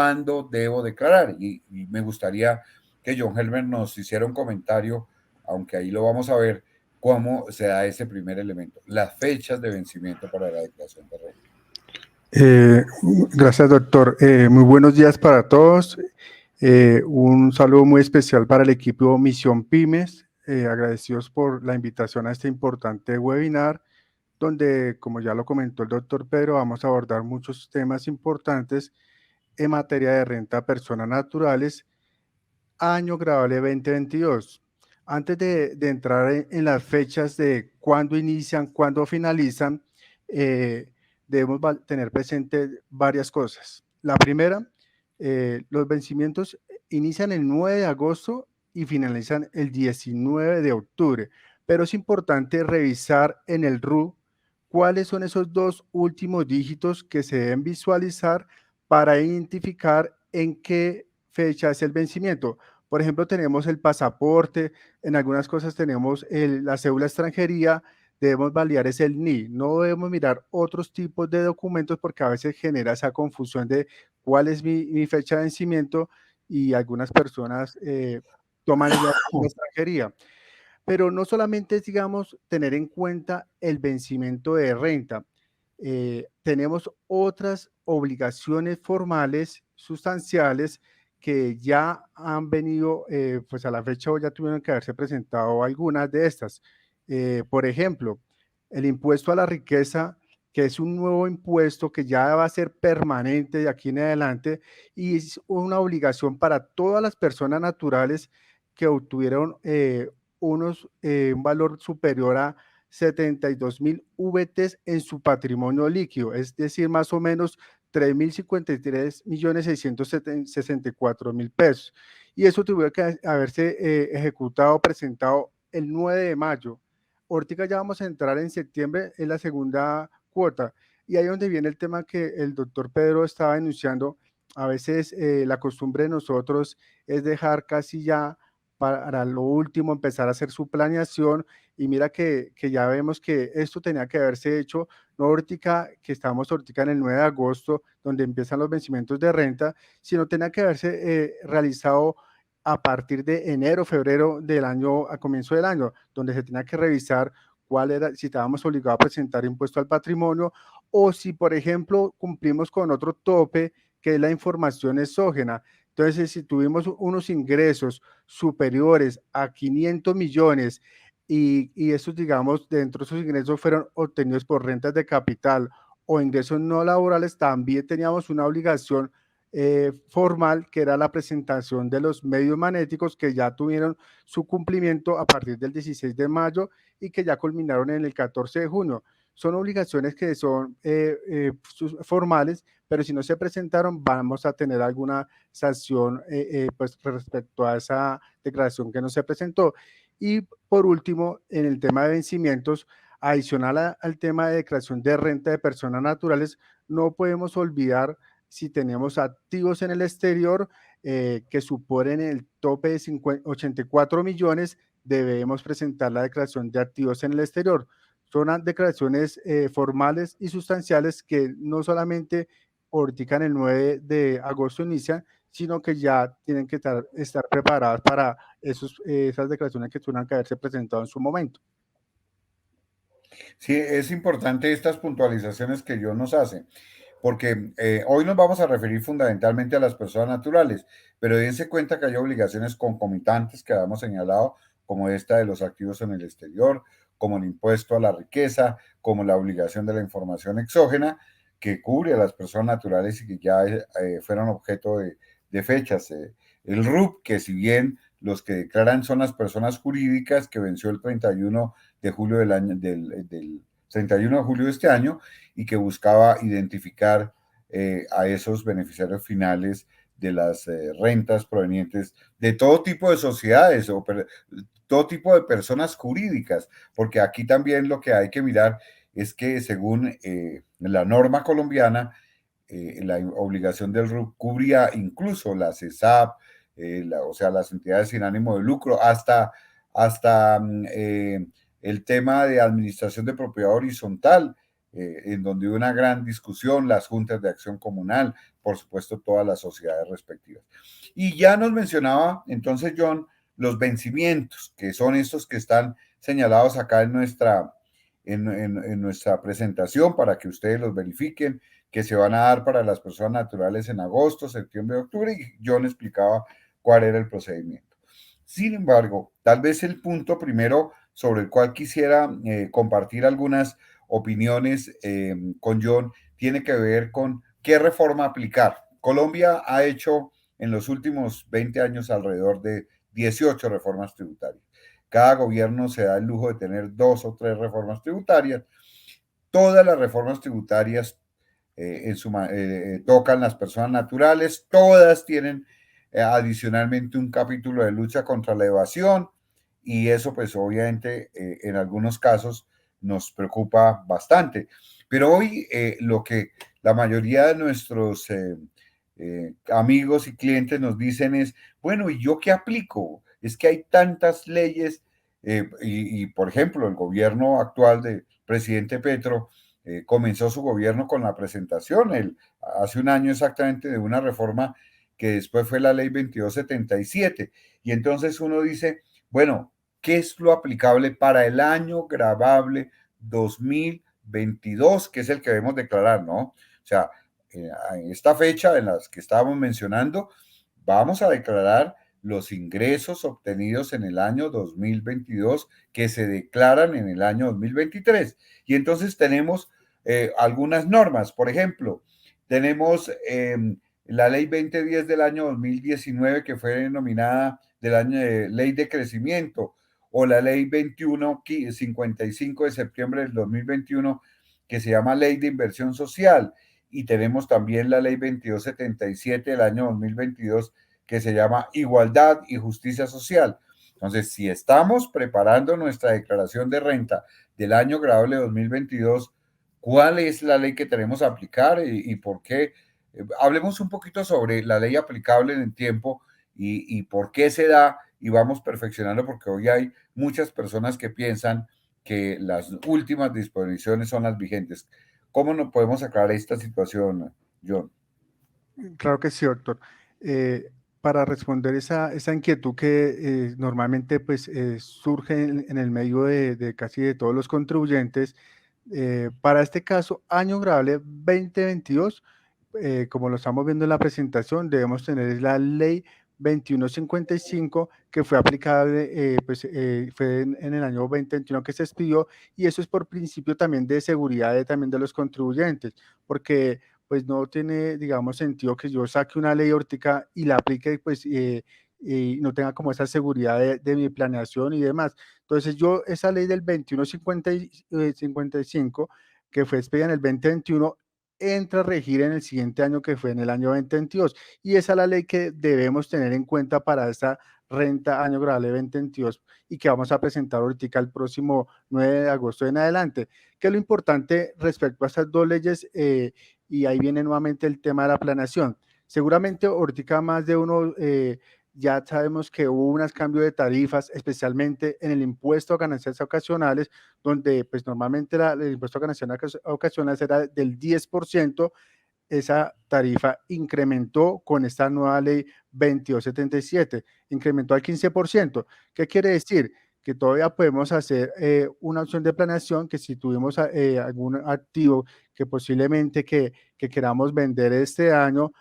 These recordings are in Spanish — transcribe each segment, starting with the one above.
cuándo debo declarar. Y me gustaría que John Helmer nos hiciera un comentario, aunque ahí lo vamos a ver, cómo se da ese primer elemento, las fechas de vencimiento para la declaración de renta. Gracias, doctor. Muy buenos días para todos. Un saludo muy especial para el equipo Misión Pymes. Agradecidos por la invitación a este importante webinar, donde, como ya lo comentó el doctor Pedro, vamos a abordar muchos temas importantes en materia de renta a personas naturales, año grabable 2022. Antes de entrar en las fechas de cuándo inician, cuándo finalizan, debemos tener presente varias cosas. La primera, los vencimientos inician el 9 de agosto y finalizan el 19 de octubre, pero es importante revisar en el RU cuáles son esos dos últimos dígitos que se deben visualizar para identificar en qué fecha es el vencimiento. Por ejemplo, tenemos el pasaporte, en algunas cosas tenemos la cédula de extranjería, debemos validar es el NI, no debemos mirar otros tipos de documentos porque a veces genera esa confusión de cuál es mi fecha de vencimiento y algunas personas toman la extranjería. Pero no solamente es, digamos, tener en cuenta el vencimiento de renta, tenemos otras obligaciones formales, sustanciales, que ya han venido, pues a la fecha ya tuvieron que haberse presentado algunas de estas. Por ejemplo, el impuesto a la riqueza, que es un nuevo impuesto que ya va a ser permanente de aquí en adelante y es una obligación para todas las personas naturales que obtuvieron un valor superior a 72.000 VTs en su patrimonio líquido, es decir, más o menos 3.053.664.000 pesos. Y eso tuvo que haberse ejecutado, presentado el 9 de mayo. Ahorita ya vamos a entrar en septiembre, en la segunda cuota. Y ahí es donde viene el tema que el doctor Pedro estaba enunciando. A veces la costumbre de nosotros es dejar casi ya para lo último empezar a hacer su planeación y mira que ya vemos que esto tenía que haberse hecho, no ahorita que estamos ahorita en el 9 de agosto, donde empiezan los vencimientos de renta, sino tenía que haberse realizado a partir de enero, febrero del año, a comienzo del año, donde se tenía que revisar cuál era, si estábamos obligados a presentar impuesto al patrimonio o si, por ejemplo, cumplimos con otro tope que es la información exógena. Entonces, si tuvimos unos ingresos superiores a 500 millones y esos, digamos, dentro de esos ingresos fueron obtenidos por rentas de capital o ingresos no laborales, también teníamos una obligación formal que era la presentación de los medios magnéticos que ya tuvieron su cumplimiento a partir del 16 de mayo y que ya culminaron en el 14 de junio. Son obligaciones que son formales, pero si no se presentaron vamos a tener alguna sanción pues respecto a esa declaración que no se presentó. Y por último, en el tema de vencimientos, adicional al tema de declaración de renta de personas naturales, no podemos olvidar si tenemos activos en el exterior que suponen el tope de 84 millones, debemos presentar la declaración de activos en el exterior. Son declaraciones formales y sustanciales que no solamente ahorita en el 9 de agosto inician, sino que ya tienen que estar preparadas para esas declaraciones que tuvieron que haberse presentado en su momento. Sí, es importante estas puntualizaciones que John nos hace, porque hoy nos vamos a referir fundamentalmente a las personas naturales, pero dense cuenta que hay obligaciones concomitantes que habíamos señalado, como esta de los activos en el exterior, como el impuesto a la riqueza, como la obligación de la información exógena, que cubre a las personas naturales y que ya fueron objeto de fechas. El RUP, que si bien los que declaran son las personas jurídicas, que venció el 31 de julio del 31 de julio de este año y que buscaba identificar a esos beneficiarios finales de las rentas provenientes de todo tipo de sociedades o todo tipo de personas jurídicas, porque aquí también lo que hay que mirar es que según la norma colombiana, la obligación del RUC cubría incluso la CESAP, o sea, las entidades sin ánimo de lucro, hasta el tema de administración de propiedad horizontal, en donde hubo una gran discusión, las juntas de acción comunal, por supuesto, todas las sociedades respectivas. Y ya nos mencionaba entonces John los vencimientos, que son estos que están señalados acá en nuestra presentación para que ustedes los verifiquen, que se van a dar para las personas naturales en agosto, septiembre, octubre, y John explicaba cuál era el procedimiento. Sin embargo, tal vez el punto primero sobre el cual quisiera compartir algunas opiniones con John tiene que ver con qué reforma aplicar. Colombia ha hecho en los últimos 20 años alrededor de 18 reformas tributarias. Cada gobierno se da el lujo de tener 2 o 3 reformas tributarias. Todas las reformas tributarias tocan las personas naturales, todas tienen adicionalmente un capítulo de lucha contra la evasión y eso pues obviamente en algunos casos nos preocupa bastante. Pero hoy lo que la mayoría de nuestros amigos y clientes nos dicen es, bueno, ¿y yo qué aplico? Es que hay tantas leyes por ejemplo, el gobierno actual del presidente Petro comenzó su gobierno con la presentación hace un año exactamente de una reforma que después fue la ley 2277. Y entonces uno dice, bueno, ¿qué es lo aplicable para el año grabable 2022, que es el que debemos declarar, ¿no? O sea, en esta fecha en las que estábamos mencionando, vamos a declarar los ingresos obtenidos en el año 2022 que se declaran en el año 2023. Y entonces tenemos algunas normas. Por ejemplo, tenemos la ley 2010 del año 2019 que fue denominada del año ley de crecimiento, o la ley 2155 de septiembre del 2021 que se llama ley de inversión social. Y tenemos también la ley 2277 del año 2022 que se llama Igualdad y Justicia Social. Entonces, si estamos preparando nuestra declaración de renta del año grabable 2022, ¿cuál es la ley que tenemos que aplicar y por qué? Hablemos un poquito sobre la ley aplicable en el tiempo y por qué se da y vamos perfeccionando, porque hoy hay muchas personas que piensan que las últimas disposiciones son las vigentes. ¿Cómo nos podemos aclarar esta situación, John? Claro que sí, doctor. Para responder esa inquietud que normalmente pues, surge en el medio de casi de todos los contribuyentes, para este caso, año grabable 2022, como lo estamos viendo en la presentación, debemos tener la ley 2155 que fue aplicable, fue en el año 2021 que se expidió, y eso es por principio también de seguridad también de los contribuyentes, porque pues no tiene, digamos, sentido que yo saque una ley ahorita y la aplique, pues, y no tenga como esa seguridad de mi planeación y demás. Entonces yo, esa ley del 2155, que fue expedida en el 2021, entra a regir en el siguiente año, que fue en el año 2022. Y esa es la ley que debemos tener en cuenta para esta renta año grabable 2022 y que vamos a presentar ahorita el próximo 9 de agosto en adelante. ¿Qué es lo importante respecto a estas dos leyes? Y ahí viene nuevamente el tema de la planeación. Seguramente ahorita más de uno ya sabemos que hubo unos cambios de tarifas, especialmente en el impuesto a ganancias ocasionales, donde pues normalmente el impuesto a ganancias ocasionales era del 10%. Esa tarifa incrementó con esta nueva ley 2277, incrementó al 15%. ¿Qué quiere decir? Que todavía podemos hacer una opción de planeación, que si tuvimos algún activo que posiblemente que queramos vender este año,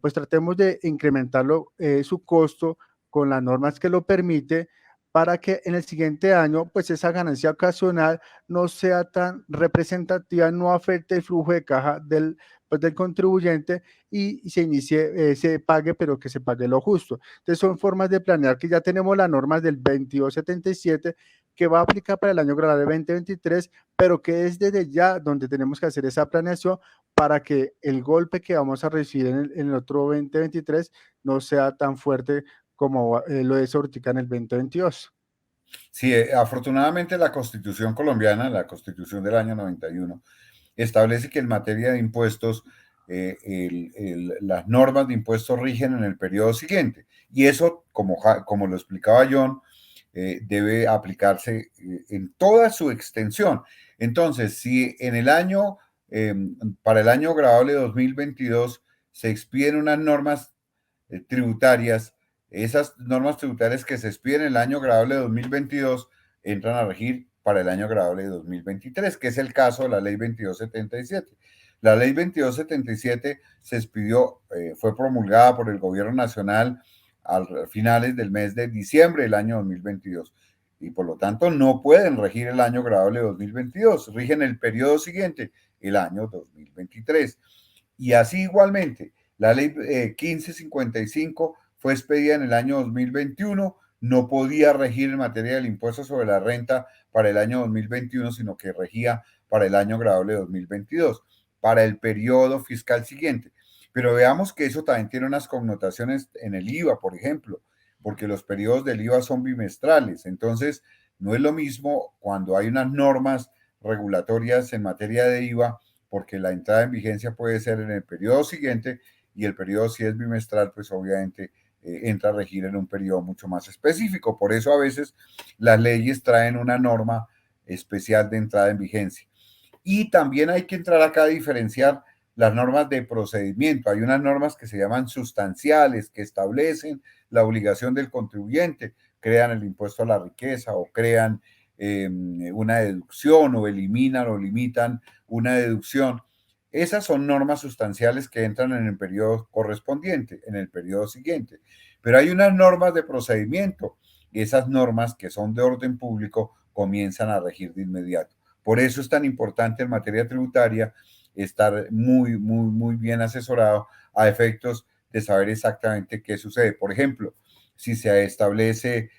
pues tratemos de incrementarlo, su costo con las normas que lo permite, para que en el siguiente año pues esa ganancia ocasional no sea tan representativa, no afecte el flujo de caja del contribuyente, y se inicie, se pague, pero que se pague lo justo. Entonces son formas de planear que ya tenemos las normas del 2277 que va a aplicar para el año grabable 2023, pero que es desde ya donde tenemos que hacer esa planeación para que el golpe que vamos a recibir en el otro 2023 no sea tan fuerte como lo es ahorita en el 2022. Sí, afortunadamente la Constitución colombiana, la Constitución del año 91, establece que en materia de impuestos, las normas de impuestos rigen en el periodo siguiente. Y eso, como lo explicaba John, debe aplicarse en toda su extensión. Entonces, si en el año, para el año grabable 2022, se expiden unas normas tributarias. Esas normas tributarias que se expiden en el año grabable de 2022 entran a regir para el año grabable de 2023, que es el caso de la ley 2277. La ley 2277 se expidió, fue promulgada por el gobierno nacional a finales del mes de diciembre del año 2022 y por lo tanto no pueden regir el año grabable de 2022, rigen el periodo siguiente, el año 2023. Y así igualmente, la ley 1555 fue expedida en el año 2021, no podía regir en materia del impuesto sobre la renta para el año 2021, sino que regía para el año grabable 2022, para el periodo fiscal siguiente. Pero veamos que eso también tiene unas connotaciones en el IVA, por ejemplo, porque los periodos del IVA son bimestrales. Entonces, no es lo mismo cuando hay unas normas regulatorias en materia de IVA, porque la entrada en vigencia puede ser en el periodo siguiente y el periodo si es bimestral, pues obviamente entra a regir en un periodo mucho más específico. Por eso a veces las leyes traen una norma especial de entrada en vigencia. Y también hay que entrar acá a diferenciar las normas de procedimiento. Hay unas normas que se llaman sustanciales, que establecen la obligación del contribuyente, crean el impuesto a la riqueza o crean una deducción o eliminan o limitan una deducción. Esas son normas sustanciales que entran en el periodo correspondiente, en el periodo siguiente. Pero hay unas normas de procedimiento y esas normas que son de orden público comienzan a regir de inmediato. Por eso es tan importante en materia tributaria estar muy bien asesorado a efectos de saber exactamente qué sucede. Por ejemplo, si se establece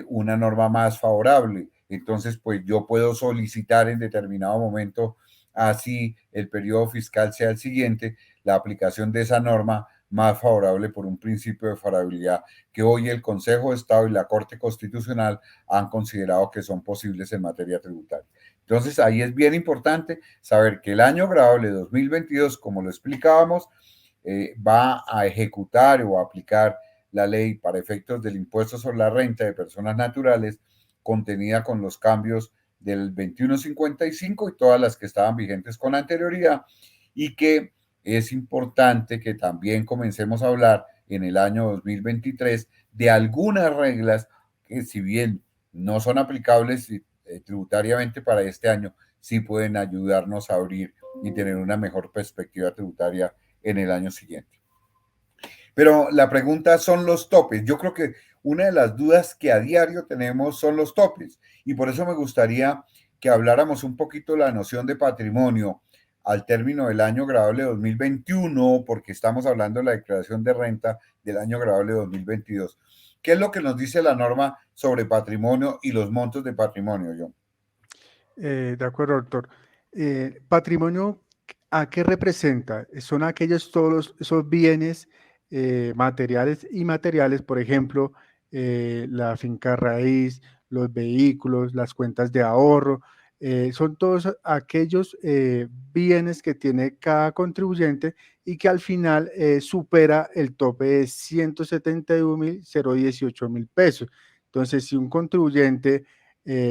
una norma más favorable, entonces pues yo puedo solicitar en determinado momento, así el periodo fiscal sea el siguiente, la aplicación de esa norma más favorable por un principio de favorabilidad que hoy el Consejo de Estado y la Corte Constitucional han considerado que son posibles en materia tributaria. Entonces, ahí es bien importante saber que el año grabable 2022, como lo explicábamos, va a ejecutar o a aplicar la ley para efectos del impuesto sobre la renta de personas naturales contenida con los cambios del 2155 y todas las que estaban vigentes con anterioridad y que es importante que también comencemos a hablar en el año 2023 de algunas reglas que si bien no son aplicables tributariamente para este año, sí pueden ayudarnos a abrir y tener una mejor perspectiva tributaria en el año siguiente. Pero la pregunta son los topes. Yo creo que una de las dudas que a diario tenemos son los topes y por eso me gustaría que habláramos un poquito de la noción de patrimonio al término del año grabable 2021, porque estamos hablando de la declaración de renta del año grabable 2022. ¿Qué es lo que nos dice la norma sobre patrimonio y los montos de patrimonio, John? De acuerdo, doctor. Patrimonio, ¿a qué representa? Son aquellos todos esos bienes materiales y inmateriales, por ejemplo, la finca raíz, los vehículos, las cuentas de ahorro, son todos aquellos bienes que tiene cada contribuyente y que al final supera el tope de 171.018 pesos. Entonces, si un contribuyente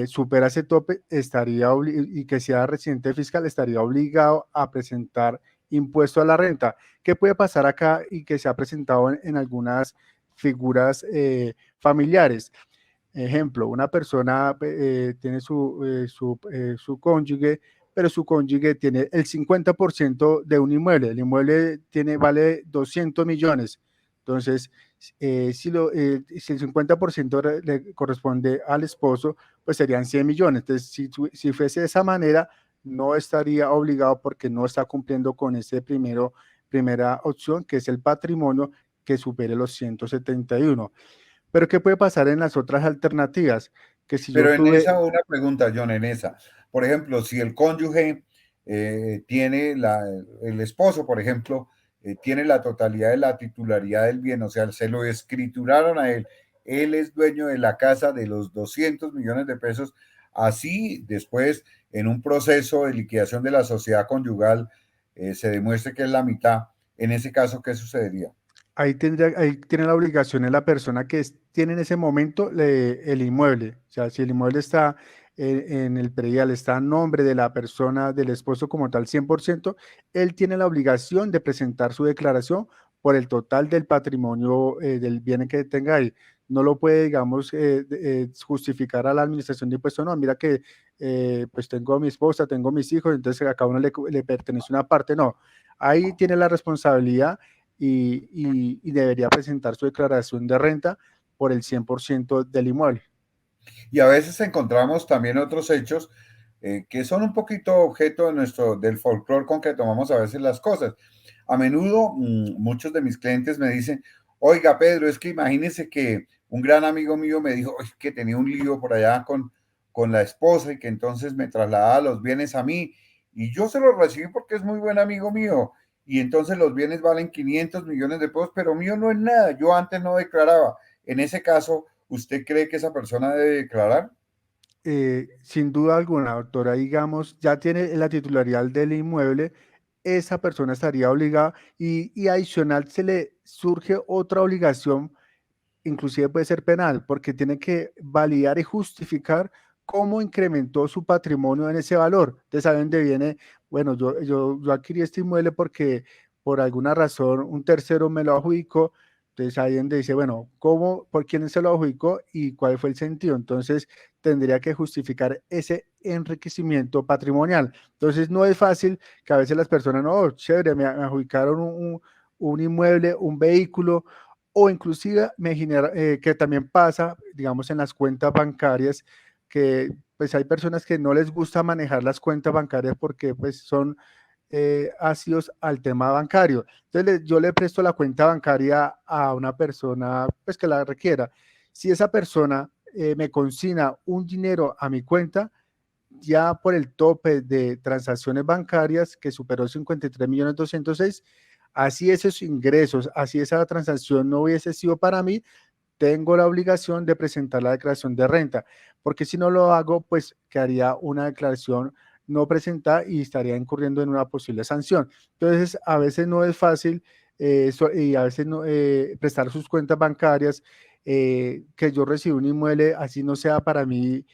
supera ese tope, y que sea residente fiscal, estaría obligado a presentar impuesto a la renta. ¿Qué puede pasar acá y que se ha presentado en algunas figuras familiares? Ejemplo, una persona tiene su cónyuge, pero su cónyuge tiene el 50% de un inmueble. El inmueble vale 200 millones. Entonces, si el 50% le corresponde al esposo, pues serían 100 millones. Entonces, si fuese de esa manera, no estaría obligado porque no está cumpliendo con ese primera opción, que es el patrimonio que supere los 171. Pero ¿qué puede pasar en las otras alternativas? Que si yo Pero en tuve, esa, una pregunta, John, en esa. Por ejemplo, si el cónyuge tiene el esposo, por ejemplo, tiene la totalidad de la titularidad del bien, o sea, se lo escrituraron a él, él es dueño de la casa de los 200 millones de pesos, así después, en un proceso de liquidación de la sociedad conyugal, se demuestre que es la mitad, en ese caso, ¿qué sucedería? ahí tiene la obligación en la persona que tiene en ese momento el inmueble. O sea, si el inmueble está en el predial está a nombre de la persona, del esposo como tal, 100%, él tiene la obligación de presentar su declaración por el total del patrimonio del bien que tenga ahí. No lo puede, digamos, justificar a la administración de impuestos. No, mira que pues tengo a mi esposa, tengo mis hijos, entonces a cada uno le pertenece una parte. No, ahí tiene la responsabilidad y debería presentar su declaración de renta por el 100% del inmueble. Y a veces encontramos también otros hechos que son un poquito objeto de del folclore con que tomamos a veces las cosas. A menudo, muchos de mis clientes me dicen, oiga, Pedro, es que imagínese que un gran amigo mío me dijo que tenía un lío por allá con la esposa y que entonces me trasladaba los bienes a mí y yo se los recibí porque es muy buen amigo mío y entonces los bienes valen 500 millones de pesos, pero mío no es nada, yo antes no declaraba. En ese caso, ¿usted cree que esa persona debe declarar? Sin duda alguna, doctora, digamos, ya tiene la titularidad del inmueble, esa persona estaría obligada y adicional se le surge otra obligación, inclusive puede ser penal, porque tiene que validar y justificar cómo incrementó su patrimonio en ese valor. Ustedes saben de viene, bueno, yo adquirí este inmueble porque por alguna razón un tercero me lo adjudicó. Entonces ahí donde dice, bueno, ¿cómo, por quién se lo adjudicó y cuál fue el sentido? Entonces tendría que justificar ese enriquecimiento patrimonial. Entonces no es fácil que a veces las personas, no, chévere, me adjudicaron un inmueble, un vehículo, o inclusive me genera, que también pasa, digamos, en las cuentas bancarias, que pues hay personas que no les gusta manejar las cuentas bancarias porque pues son ácidos al tema bancario. Entonces yo le presto la cuenta bancaria a una persona pues que la requiera. Si esa persona me consigna un dinero a mi cuenta, ya por el tope de transacciones bancarias que superó 53.206.000, así esos ingresos, así esa transacción no hubiese sido para mí, tengo la obligación de presentar la declaración de renta, porque si no lo hago, pues quedaría una declaración no presentada y estaría incurriendo en una posible sanción. Entonces, a veces no es fácil y a veces no, prestar sus cuentas bancarias, que yo recibo un inmueble, así no sea para mí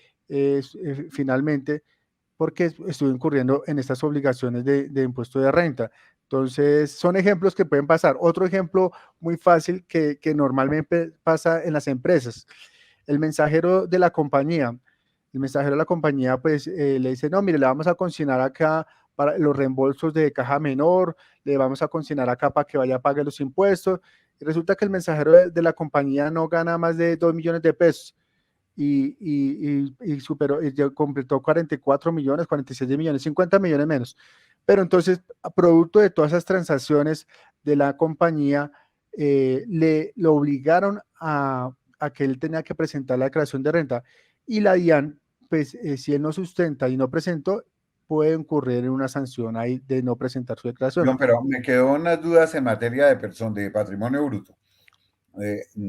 finalmente, porque estuve incurriendo en estas obligaciones de impuesto de renta. Entonces, son ejemplos que pueden pasar. Otro ejemplo muy fácil que normalmente pasa en las empresas. El mensajero de la compañía, el mensajero de la compañía, pues le dice, no, mire, le vamos a consignar acá para los reembolsos de caja menor, le vamos a consignar acá para que vaya a pagar los impuestos. Y resulta que el mensajero de la compañía no gana más de 2 millones de pesos y superó, y ya completó 44 millones, 46 millones, 50 millones menos. Pero entonces, a producto de todas esas transacciones de la compañía, lo obligaron a que él tenía que presentar la declaración de renta. Y la DIAN, pues si él no sustenta y no presentó, puede incurrir en una sanción ahí de no presentar su declaración. John, pero me quedó unas dudas en materia de patrimonio bruto.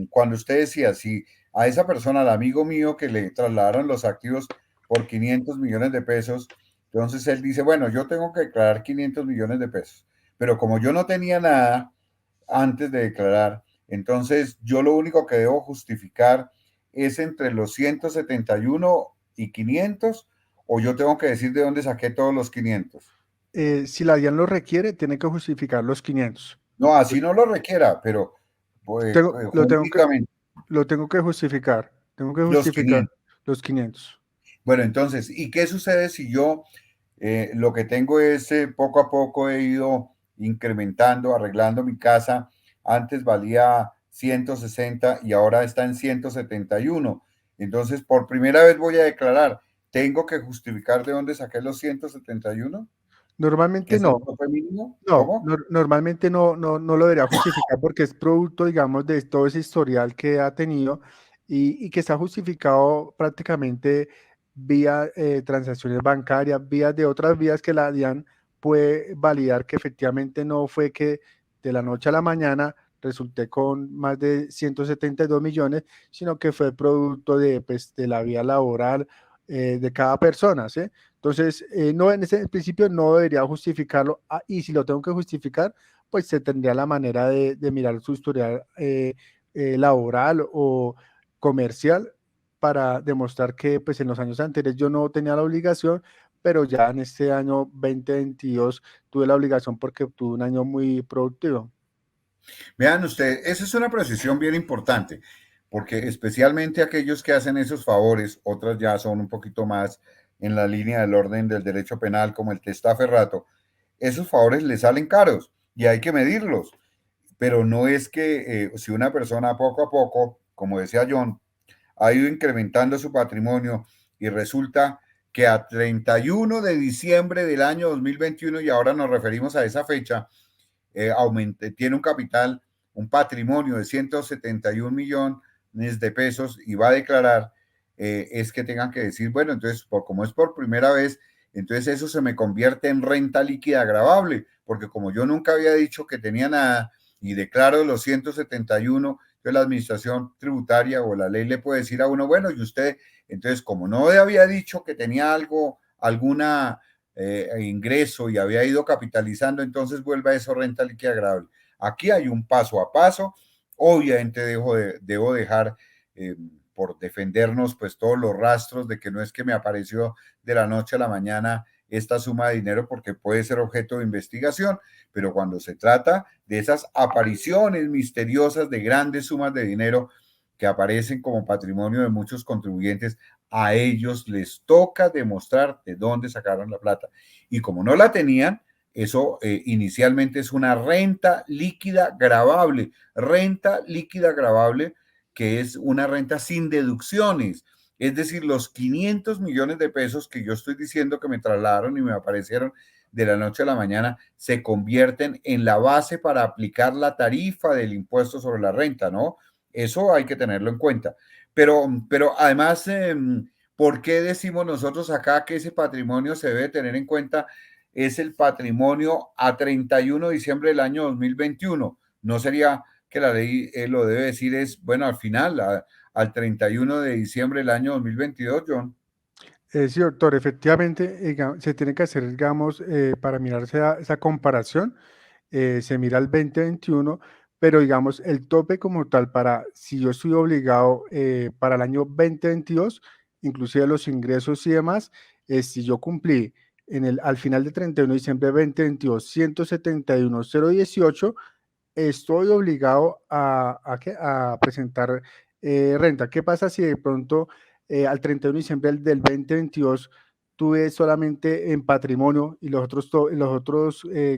Cuando usted decía, si a esa persona, al amigo mío que le trasladaron los activos por 500 millones de pesos, entonces él dice, bueno, yo tengo que declarar 500 millones de pesos, pero como yo no tenía nada antes de declarar, entonces yo lo único que debo justificar es entre los 171 y 500, o yo tengo que decir de dónde saqué todos los 500. Si la DIAN lo requiere, tiene que justificar los 500. No, así no lo requiera, pero pues, Tengo, jurídicamente lo tengo que los justificar 500. los 500. Bueno, entonces, ¿y qué sucede si yo lo que tengo es poco a poco he ido incrementando, arreglando mi casa? Antes valía 160 y ahora está en 171. Entonces, por primera vez voy a declarar, ¿tengo que justificar de dónde saqué los 171? ¿Que Normalmente es el no, tope mínimo? no, ¿Cómo? normalmente no lo debería justificar porque es producto, digamos, de todo ese historial que ha tenido y que está justificado prácticamente vía transacciones bancarias, vías de otras vías que la DIAN puede validar que efectivamente no fue que de la noche a la mañana resulté con más de 172 millones, sino que fue producto de, pues, de la vía laboral de cada persona, ¿sí? Entonces, no, en ese principio no debería justificarlo y si lo tengo que justificar, pues se tendría la manera de mirar su historial laboral o comercial para demostrar que pues en los años anteriores yo no tenía la obligación, pero ya en este año 2022 tuve la obligación porque tuve un año muy productivo. Vean ustedes, esa es una precisión bien importante, porque especialmente aquellos que hacen esos favores, otras ya son un poquito más en la línea del orden del derecho penal, como el testaferrato, esos favores le salen caros y hay que medirlos. Pero no es que si una persona poco a poco, como decía John, ha ido incrementando su patrimonio y resulta que a 31 de diciembre del año 2021, y ahora nos referimos a esa fecha, tiene un capital, un patrimonio de 171 millones de pesos y va a declarar, es que tengan que decir, bueno, entonces, como es por primera vez, entonces eso se me convierte en renta líquida agravable, porque como yo nunca había dicho que tenía nada y declaro los 171, entonces la administración tributaria o la ley le puede decir a uno, bueno, y usted, entonces como no había dicho que tenía algo, alguna ingreso y había ido capitalizando, entonces vuelve a eso renta líquida agradable. Aquí hay un paso a paso. Obviamente debo dejar por defendernos pues todos los rastros de que no es que me apareció de la noche a la mañana esta suma de dinero porque puede ser objeto de investigación, pero cuando se trata de esas apariciones misteriosas de grandes sumas de dinero que aparecen como patrimonio de muchos contribuyentes, a ellos les toca demostrar de dónde sacaron la plata. Y como no la tenían, eso inicialmente es una renta líquida gravable, que es una renta sin deducciones. Es decir, los 500 millones de pesos que yo estoy diciendo que me trasladaron y me aparecieron de la noche a la mañana, se convierten en la base para aplicar la tarifa del impuesto sobre la renta, ¿no? Eso hay que tenerlo en cuenta. Pero además, ¿por qué decimos nosotros acá que ese patrimonio se debe tener en cuenta? Es el patrimonio a 31 de diciembre del año 2021. No sería que la ley lo debe decir es, bueno, al final, al 31 de diciembre del año 2022, John. Sí, doctor, efectivamente se tiene que hacer, digamos, para mirar esa comparación, se mira el 2021, pero digamos, el tope como tal para, si yo estoy obligado para el año 2022, inclusive los ingresos y demás, si yo cumplí al final de 31 de diciembre de 2022, 171,018, estoy obligado ¿qué? A presentar renta. ¿Qué pasa si de pronto al 31 de diciembre del 2022 tuve solamente en patrimonio y los otros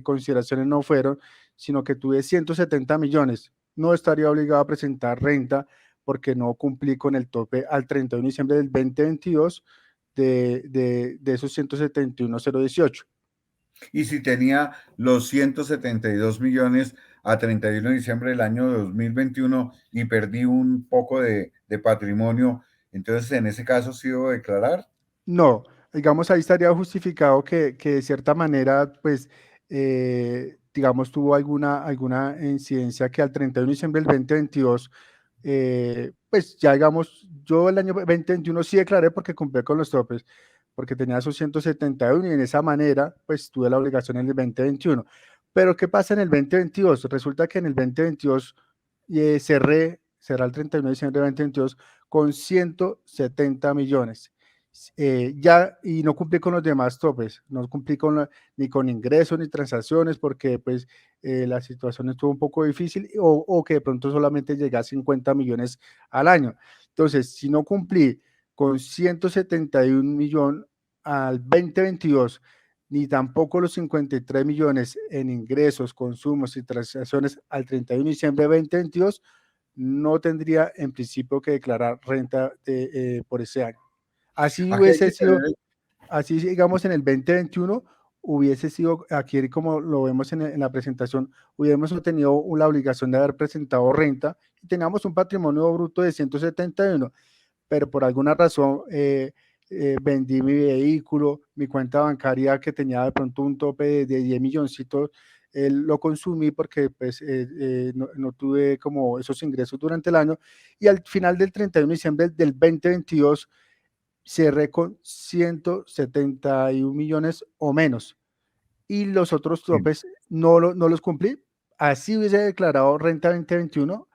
consideraciones no fueron, sino que tuve 170 millones? No estaría obligado a presentar renta porque no cumplí con el tope al 31 de diciembre del 2022 de esos 171,018. Y si tenía los 172 millones a 31 de diciembre del año 2021 y perdí un poco de patrimonio, entonces en ese caso sí debo declarar. No, digamos, ahí estaría justificado que de cierta manera, pues, digamos, tuvo alguna incidencia que al 31 de diciembre del 2022, pues ya digamos, yo el año 2021 sí declaré porque cumplí con los topes, porque tenía esos 171 y en esa manera, pues tuve la obligación en el 2021. Pero ¿qué pasa en el 2022? Resulta que en el 2022 cerré el 31 de diciembre del 2022 con 170 millones. Ya y no cumplí con los demás topes, no cumplí ni con ingresos ni transacciones porque pues la situación estuvo un poco difícil o que de pronto solamente llegué a 50 millones al año. Entonces, si no cumplí con 171 millones al 2022, ni tampoco los 53 millones en ingresos, consumos y transacciones al 31 de diciembre de 2022, no tendría en principio que declarar renta por ese año. Así Aquí hay hubiese que tener, sido, así digamos en el 2021 hubiese sido, aquí como lo vemos en la presentación, hubiéramos tenido la obligación de haber presentado renta y teníamos un patrimonio bruto de 171, pero por alguna razón vendí mi vehículo, mi cuenta bancaria que tenía de pronto un tope de 10 milloncitos, lo consumí porque pues, no tuve como esos ingresos durante el año y al final del 31 de diciembre del 2022 cerré con 171 millones o menos y los otros topes no los cumplí. Así hubiese declarado renta 2021,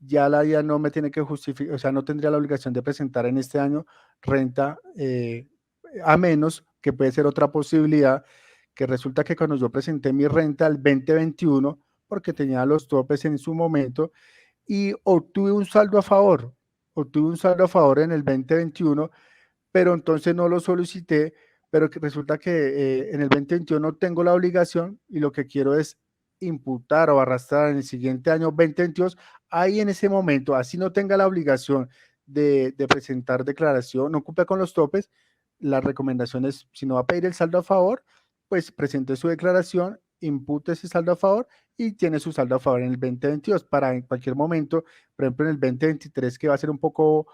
ya la DIAN no me tiene que justificar, o sea, no tendría la obligación de presentar en este año renta, a menos que puede ser otra posibilidad, que resulta que cuando yo presenté mi renta el 2021, porque tenía los topes en su momento, y obtuve un saldo a favor en el 2021, pero entonces no lo solicité, pero que resulta que en el 2021 tengo la obligación y lo que quiero es imputar o arrastrar en el siguiente año 2022, ahí en ese momento, así no tenga la obligación de presentar declaración, no cumple con los topes, la recomendación es, si no va a pedir el saldo a favor, pues presente su declaración, impute ese saldo a favor y tiene su saldo a favor en el 2022 para en cualquier momento, por ejemplo en el 2023 que va a ser un poco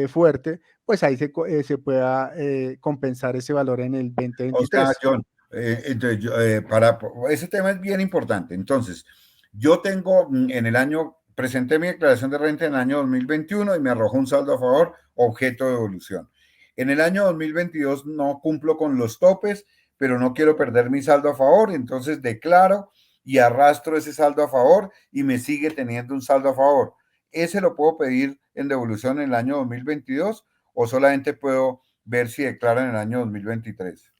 fuerte, pues ahí se pueda compensar ese valor en el O sea, 2023. John, entonces, ese tema es bien importante. Entonces, yo tengo en el año, presenté mi declaración de renta en el año 2021 y me arrojó un saldo a favor, objeto de devolución. En el año 2022 no cumplo con los topes, pero no quiero perder mi saldo a favor, entonces declaro y arrastro ese saldo a favor y me sigue teniendo un saldo a favor. ¿Ese lo puedo pedir en devolución en el año 2022 o solamente puedo ver si declaro en el año 2023?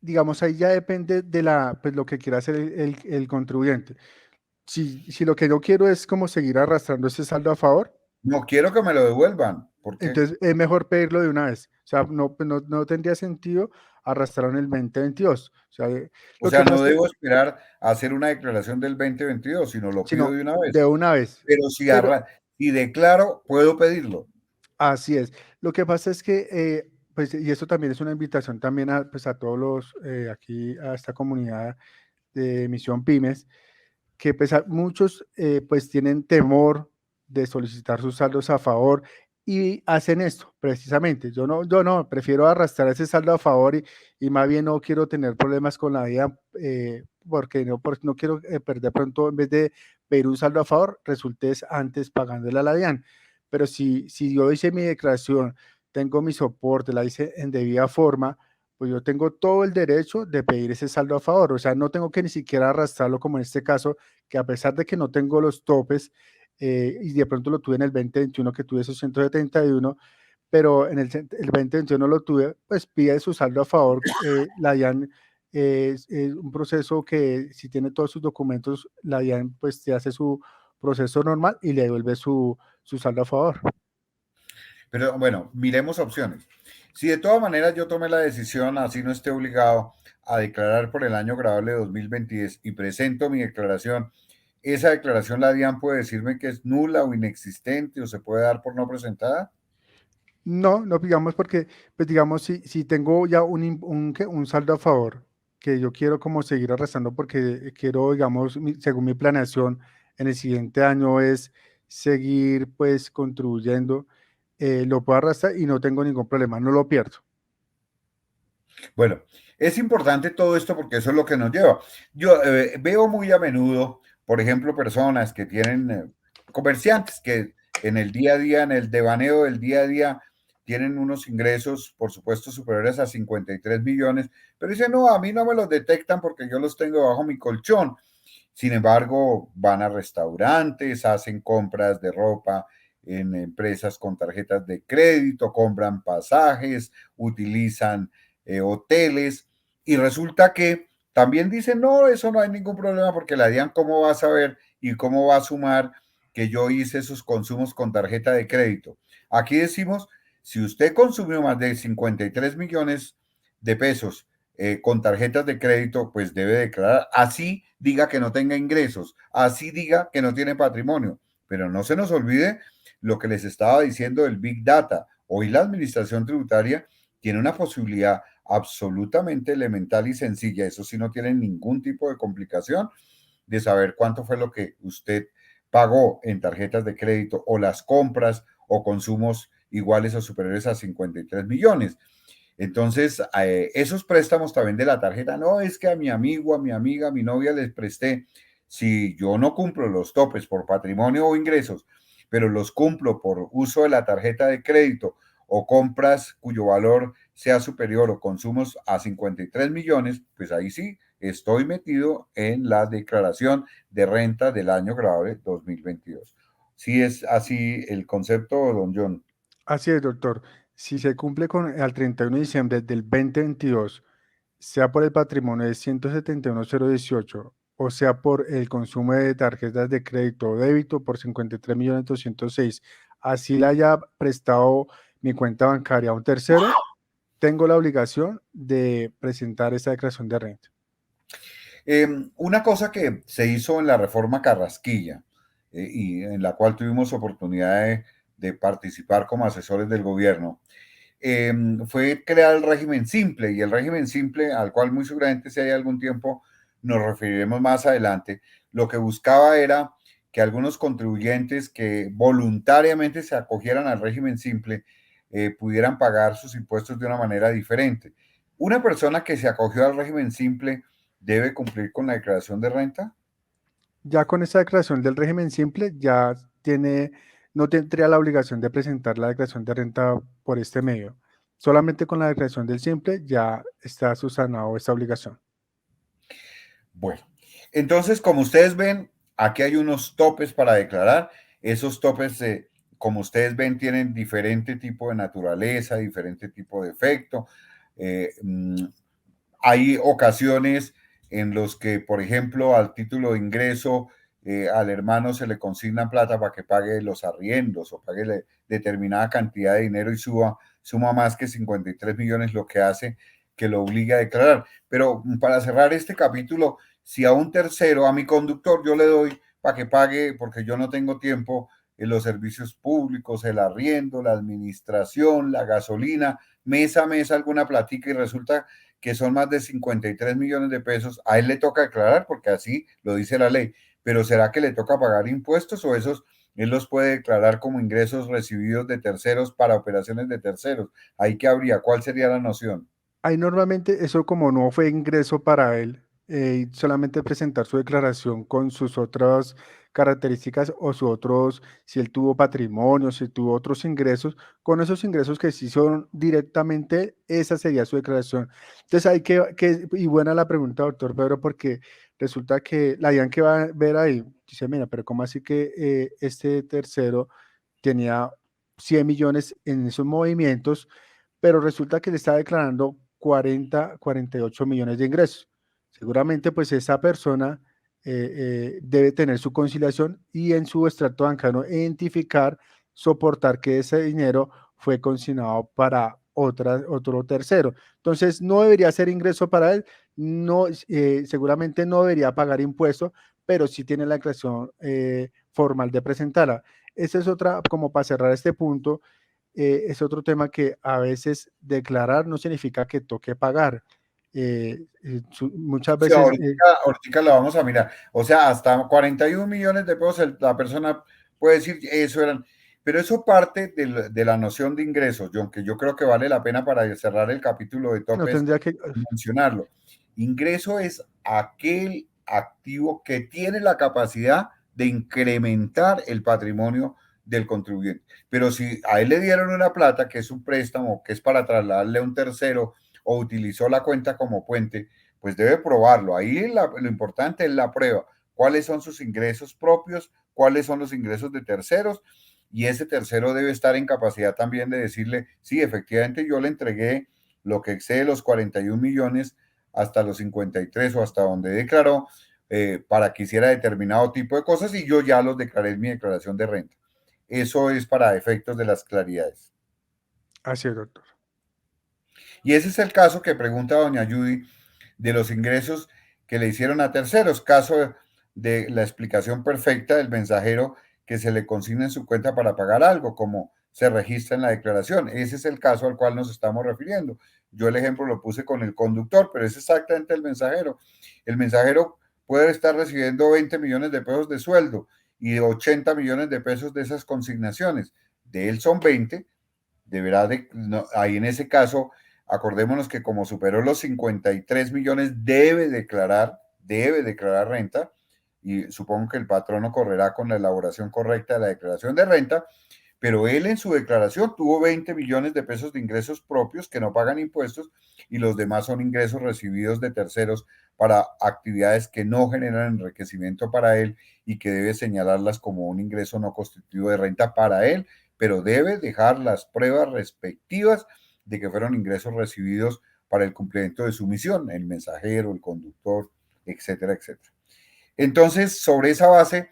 Digamos, ahí ya depende de pues, lo que quiera hacer el contribuyente. Si lo que yo quiero es como seguir arrastrando ese saldo a favor, No quiero que me lo devuelvan. ¿Por qué? entonces es mejor pedirlo de una vez. O sea, no, pues, no tendría sentido arrastrarlo en el 2022. O sea, O lo que sea, pasa no es que, debo esperar a hacer una declaración del 2022, sino lo pido sino de una de vez. una vez. Pero Pero si declaro, puedo pedirlo. así es. Lo que pasa es que, pues, y esto también es una invitación también a, pues, a todos los, aquí, a esta comunidad de Misión Pymes, que pues, muchos pues tienen temor de solicitar sus saldos a favor y hacen esto precisamente. Yo no, prefiero arrastrar ese saldo a favor y más bien no quiero tener problemas con la vida porque no quiero perder pronto en vez de pedir un saldo a favor, resultes antes pagándole a la DIAN. Pero si yo hice mi declaración, tengo mi soporte, la hice en debida forma, pues yo tengo todo el derecho de pedir ese saldo a favor. O sea, no tengo que ni siquiera arrastrarlo como en este caso, que a pesar de que no tengo los topes y de pronto lo tuve en el 2021 que tuve esos 171, pero en el 2021 lo tuve, pues pide su saldo a favor. La DIAN es un proceso que si tiene todos sus documentos, la DIAN pues te hace su proceso normal y le devuelve su saldo a favor. Pero bueno, miremos opciones. Si de todas maneras yo tomé la decisión, así no esté obligado a declarar por el año grabable 2022 y presento mi declaración, esa declaración la DIAN puede decirme que es nula o inexistente o se puede dar por no presentada. No, no digamos porque, pues digamos, si tengo ya un saldo a favor, que yo quiero como seguir arrastrando porque quiero, digamos, según mi planeación en el siguiente año es seguir pues contribuyendo, lo puedo arrastrar y no tengo ningún problema, no lo pierdo. Bueno, es importante todo esto porque eso es lo que nos lleva. Yo veo muy a menudo, por ejemplo, personas que tienen comerciantes que en el día a día, en el devaneo del día a día, tienen unos ingresos, por supuesto, superiores a 53 millones, pero dicen, no, a mí no me los detectan porque yo los tengo bajo mi colchón. Sin embargo, van a restaurantes, hacen compras de ropa en empresas con tarjetas de crédito, compran pasajes, utilizan hoteles y resulta que también dicen, no, eso no hay ningún problema porque la DIAN cómo va a saber y cómo va a sumar que yo hice esos consumos con tarjeta de crédito. Aquí decimos, si usted consumió más de 53 millones de pesos con tarjetas de crédito, pues debe declarar. Así diga que no tenga ingresos, así diga que no tiene patrimonio. Pero no se nos olvide lo que les estaba diciendo del Big Data. Hoy la administración tributaria tiene una posibilidad absolutamente elemental y sencilla, eso sí no tiene ningún tipo de complicación, de saber cuánto fue lo que usted pagó en tarjetas de crédito o las compras o consumos iguales o superiores a 53 millones. Entonces, esos préstamos también de la tarjeta, no es que a mi amigo, a mi amiga, a mi novia les presté, si yo no cumplo los topes por patrimonio o ingresos, pero los cumplo por uso de la tarjeta de crédito o compras cuyo valor sea superior o consumos a 53 millones, pues ahí sí estoy metido en la declaración de renta del año grave 2022. ¿Sí es así el concepto, don John? Así es, doctor. Si se cumple al 31 de diciembre del 2022, sea por el patrimonio de 171.018 o sea por el consumo de tarjetas de crédito o débito por 53.206.000, así le haya prestado mi cuenta bancaria a un tercero, tengo la obligación de presentar esta declaración de renta. Una cosa que se hizo en la reforma Carrasquilla y en la cual tuvimos oportunidad de participar como asesores del gobierno, fue crear el régimen simple, y el régimen simple, al cual muy seguramente si hay algún tiempo nos referiremos más adelante, lo que buscaba era que algunos contribuyentes que voluntariamente se acogieran al régimen simple pudieran pagar sus impuestos de una manera diferente. Una persona que se acogió al régimen simple debe cumplir con la declaración de renta. Ya con esta declaración del régimen simple, no tendría la obligación de presentar la declaración de renta por este medio. Solamente con la declaración del simple ya está subsanado esta obligación. Bueno, entonces, como ustedes ven, aquí hay unos topes para declarar. Esos topes, como ustedes ven, tienen diferente tipo de naturaleza, diferente tipo de efecto. Eh, mm, Hay ocasiones en los que, por ejemplo, al título de ingreso, al hermano se le consigna plata para que pague los arriendos o pague determinada cantidad de dinero y suma más que 53 millones, lo que hace que lo obligue a declarar. Pero para cerrar este capítulo, si a un tercero, a mi conductor, yo le doy para que pague, porque yo no tengo tiempo, en los servicios públicos, el arriendo, la administración, la gasolina, mes a mes alguna platica y resulta que son más de 53 millones de pesos, a él le toca declarar porque así lo dice la ley. Pero ¿será que le toca pagar impuestos o esos él los puede declarar como ingresos recibidos de terceros para operaciones de terceros? ¿Ahí qué habría? ¿Cuál sería la noción? Ahí normalmente eso como no fue ingreso para él, solamente presentar su declaración con sus otras características o sus otros, si él tuvo patrimonio, si tuvo otros ingresos, con esos ingresos que sí son directamente, esa sería su declaración. Entonces y buena la pregunta, doctor Pedro, porque resulta que la DIAN que va a ver ahí, dice, mira, pero ¿cómo así que este tercero tenía 100 millones en esos movimientos? Pero resulta que le está declarando 48 millones de ingresos. Seguramente pues esa persona debe tener su conciliación y en su extracto bancario identificar, soportar que ese dinero fue consignado para otro tercero. Entonces no debería ser ingreso para él, no, seguramente no debería pagar impuestos, pero sí tiene la declaración formal de presentarla. Esa es otra, como para cerrar este punto, es otro tema que a veces declarar no significa que toque pagar. Muchas Sí, veces, ahorita lo vamos a mirar. O sea, hasta 41 millones de pesos la persona puede decir eso eran, pero eso parte de la noción de ingresos, John, que yo creo que vale la pena para cerrar el capítulo de no topes tendría que, mencionarlo. Ingreso es aquel activo que tiene la capacidad de incrementar el patrimonio del contribuyente. Pero si a él le dieron una plata, que es un préstamo, que es para trasladarle a un tercero, o utilizó la cuenta como puente, pues debe probarlo. Ahí lo importante es la prueba. ¿Cuáles son sus ingresos propios? ¿Cuáles son los ingresos de terceros? Y ese tercero debe estar en capacidad también de decirle, sí, efectivamente yo le entregué lo que excede los 41 millones hasta los 53 o hasta donde declaró para que hiciera determinado tipo de cosas y yo ya los declaré en mi declaración de renta. Eso es para efectos de las claridades. así es, doctor. Y ese es el caso que pregunta doña Judy de los ingresos que le hicieron a terceros, caso de la explicación perfecta del mensajero que se le consigna en su cuenta para pagar algo, como se registra en la declaración. Ese es el caso al cual nos estamos refiriendo. Yo el ejemplo lo puse con el conductor, pero es exactamente el mensajero. El mensajero puede estar recibiendo 20 millones de pesos de sueldo y 80 millones de pesos de esas consignaciones. De él son 20, deberá de, no, ahí en ese caso, acordémonos que como superó los 53 millones, debe declarar renta, y supongo que el patrono correrá con la elaboración correcta de la declaración de renta, pero él en su declaración tuvo 20 millones de pesos de ingresos propios que no pagan impuestos y los demás son ingresos recibidos de terceros para actividades que no generan enriquecimiento para él y que debe señalarlas como un ingreso no constitutivo de renta para él, pero debe dejar las pruebas respectivas de que fueron ingresos recibidos para el cumplimiento de su misión, el mensajero, el conductor, etcétera, etcétera. Entonces, sobre esa base,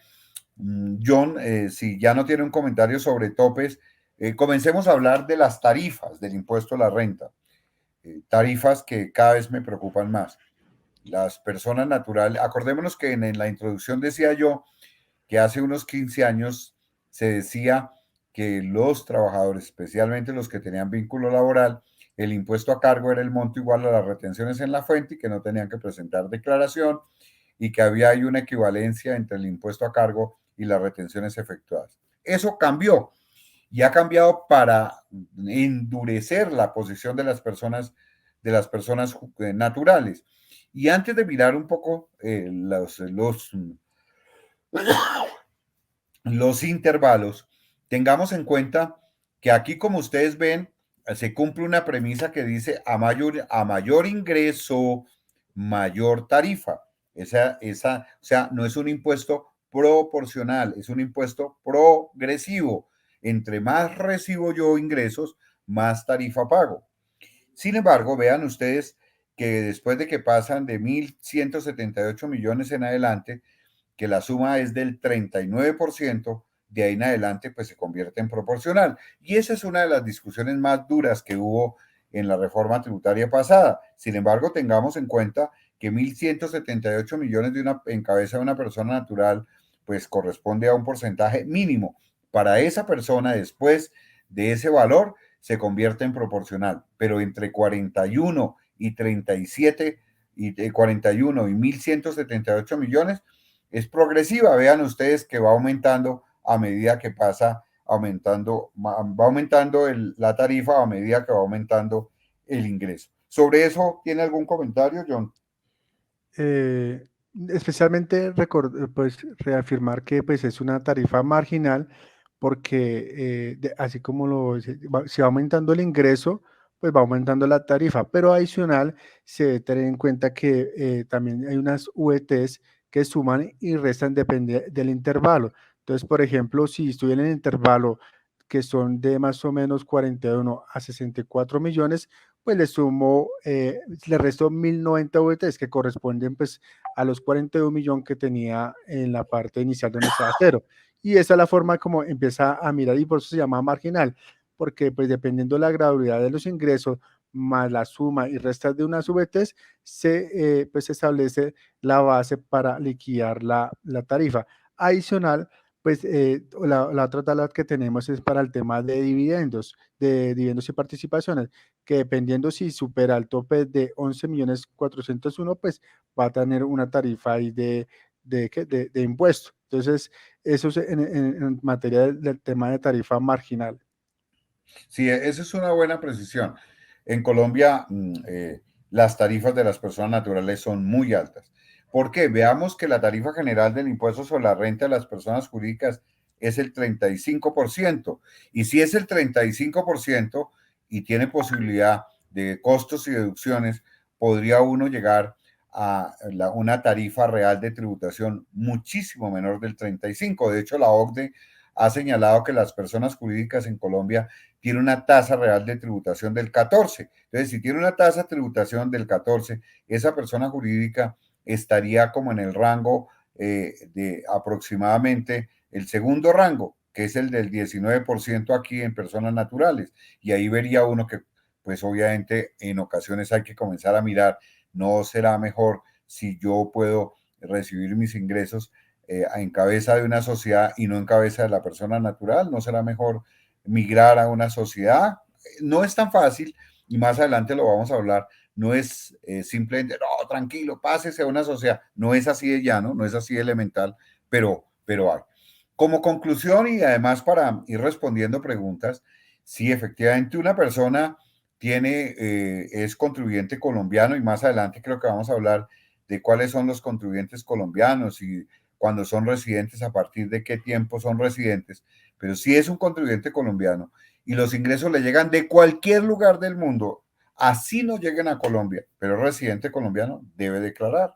John, si ya no tiene un comentario sobre topes, comencemos a hablar de las tarifas del impuesto a la renta. Tarifas que cada vez me preocupan más. Las personas naturales, acordémonos que en la introducción decía yo que hace unos 15 años se decía que los trabajadores, especialmente los que tenían vínculo laboral, el impuesto a cargo era el monto igual a las retenciones en la fuente y que no tenían que presentar declaración y que había ahí una equivalencia entre el impuesto a cargo y las retenciones efectuadas. Eso cambió y ha cambiado para endurecer la posición de las personas naturales. Y antes de mirar un poco los intervalos, tengamos en cuenta que aquí, como ustedes ven, se cumple una premisa que dice a mayor ingreso, mayor tarifa. O sea, no es un impuesto proporcional, es un impuesto progresivo. Entre más recibo yo ingresos, más tarifa pago. Sin embargo, vean ustedes que después de que pasan de 1.178 millones en adelante, que la suma es del 39%, de ahí en adelante pues se convierte en proporcional. Y esa es una de las discusiones más duras que hubo en la reforma tributaria pasada. Sin embargo, tengamos en cuenta que 1.178 millones en cabeza de una persona natural pues corresponde a un porcentaje mínimo. Para esa persona, después de ese valor, se convierte en proporcional, pero entre 41 y 37 y 41 y 1.178 millones es progresiva. Vean ustedes que va aumentando a medida que pasa aumentando, va aumentando la tarifa a medida que va aumentando el ingreso. ¿Sobre eso tiene algún comentario, John? Especialmente pues, reafirmar que pues, es una tarifa marginal porque así como si va aumentando el ingreso, pues va aumentando la tarifa, pero adicional se debe tener en cuenta que también hay unas UETs que suman y restan depende del intervalo. Entonces, por ejemplo, si estoy en el intervalo que son de más o menos 41 a 64 millones, pues le resto 1090 VTs que corresponden pues a los 42 millones que tenía en la parte inicial donde estaba cero. Y esa es la forma como empieza a mirar y por eso se llama marginal, porque pues dependiendo de la gradualidad de los ingresos más la suma y restas de unas VTs, pues se establece la base para liquidar la tarifa. Adicional, pues la otra tabla que tenemos es para el tema de dividendos y participaciones, que dependiendo si supera el tope de 11.401.000, pues va a tener una tarifa ahí de impuesto. Entonces, eso es en materia del tema de tarifa marginal. Sí, esa es una buena precisión. En Colombia, las tarifas de las personas naturales son muy altas. ¿Por qué? Veamos que la tarifa general del impuesto sobre la renta de las personas jurídicas es el 35%. Y si es el 35% y tiene posibilidad de costos y deducciones, podría uno llegar a una tarifa real de tributación muchísimo menor del 35%. De hecho, la OCDE ha señalado que las personas jurídicas en Colombia tiene una tasa real de tributación del 14. Entonces, si tiene una tasa de tributación del 14, esa persona jurídica estaría como en el rango de aproximadamente el segundo rango, que es el del 19% aquí en personas naturales. Y ahí vería uno que, pues obviamente, en ocasiones hay que comenzar a mirar, no será mejor si yo puedo recibir mis ingresos en cabeza de una sociedad y no en cabeza de la persona natural, no será mejor migrar a una sociedad. No es tan fácil y más adelante lo vamos a hablar. No es simplemente, no, tranquilo, pásese a una sociedad. No es así de llano, no es así de elemental, pero hay. Como conclusión y además para ir respondiendo preguntas, sí, efectivamente una persona es contribuyente colombiano y más adelante creo que vamos a hablar de cuáles son los contribuyentes colombianos y cuando son residentes, a partir de qué tiempo son residentes, pero si es un contribuyente colombiano y los ingresos le llegan de cualquier lugar del mundo, Así no lleguen a Colombia, pero el residente colombiano debe declarar.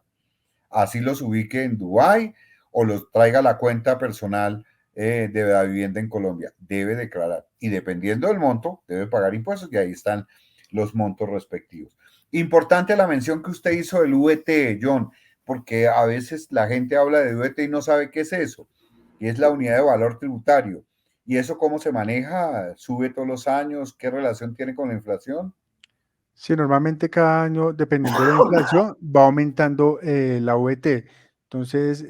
Así los ubique en Dubái o los traiga a la cuenta personal de la vivienda en Colombia. Debe declarar y dependiendo del monto, debe pagar impuestos y ahí están los montos respectivos. Importante la mención que usted hizo del VT, John, porque a veces la gente habla de VT y no sabe qué es eso, y es la unidad de valor tributario. ¿Y eso cómo se maneja? ¿Sube todos los años? ¿Qué relación tiene con la inflación? Sí, normalmente cada año, dependiendo de la inflación, va aumentando la VT. Entonces,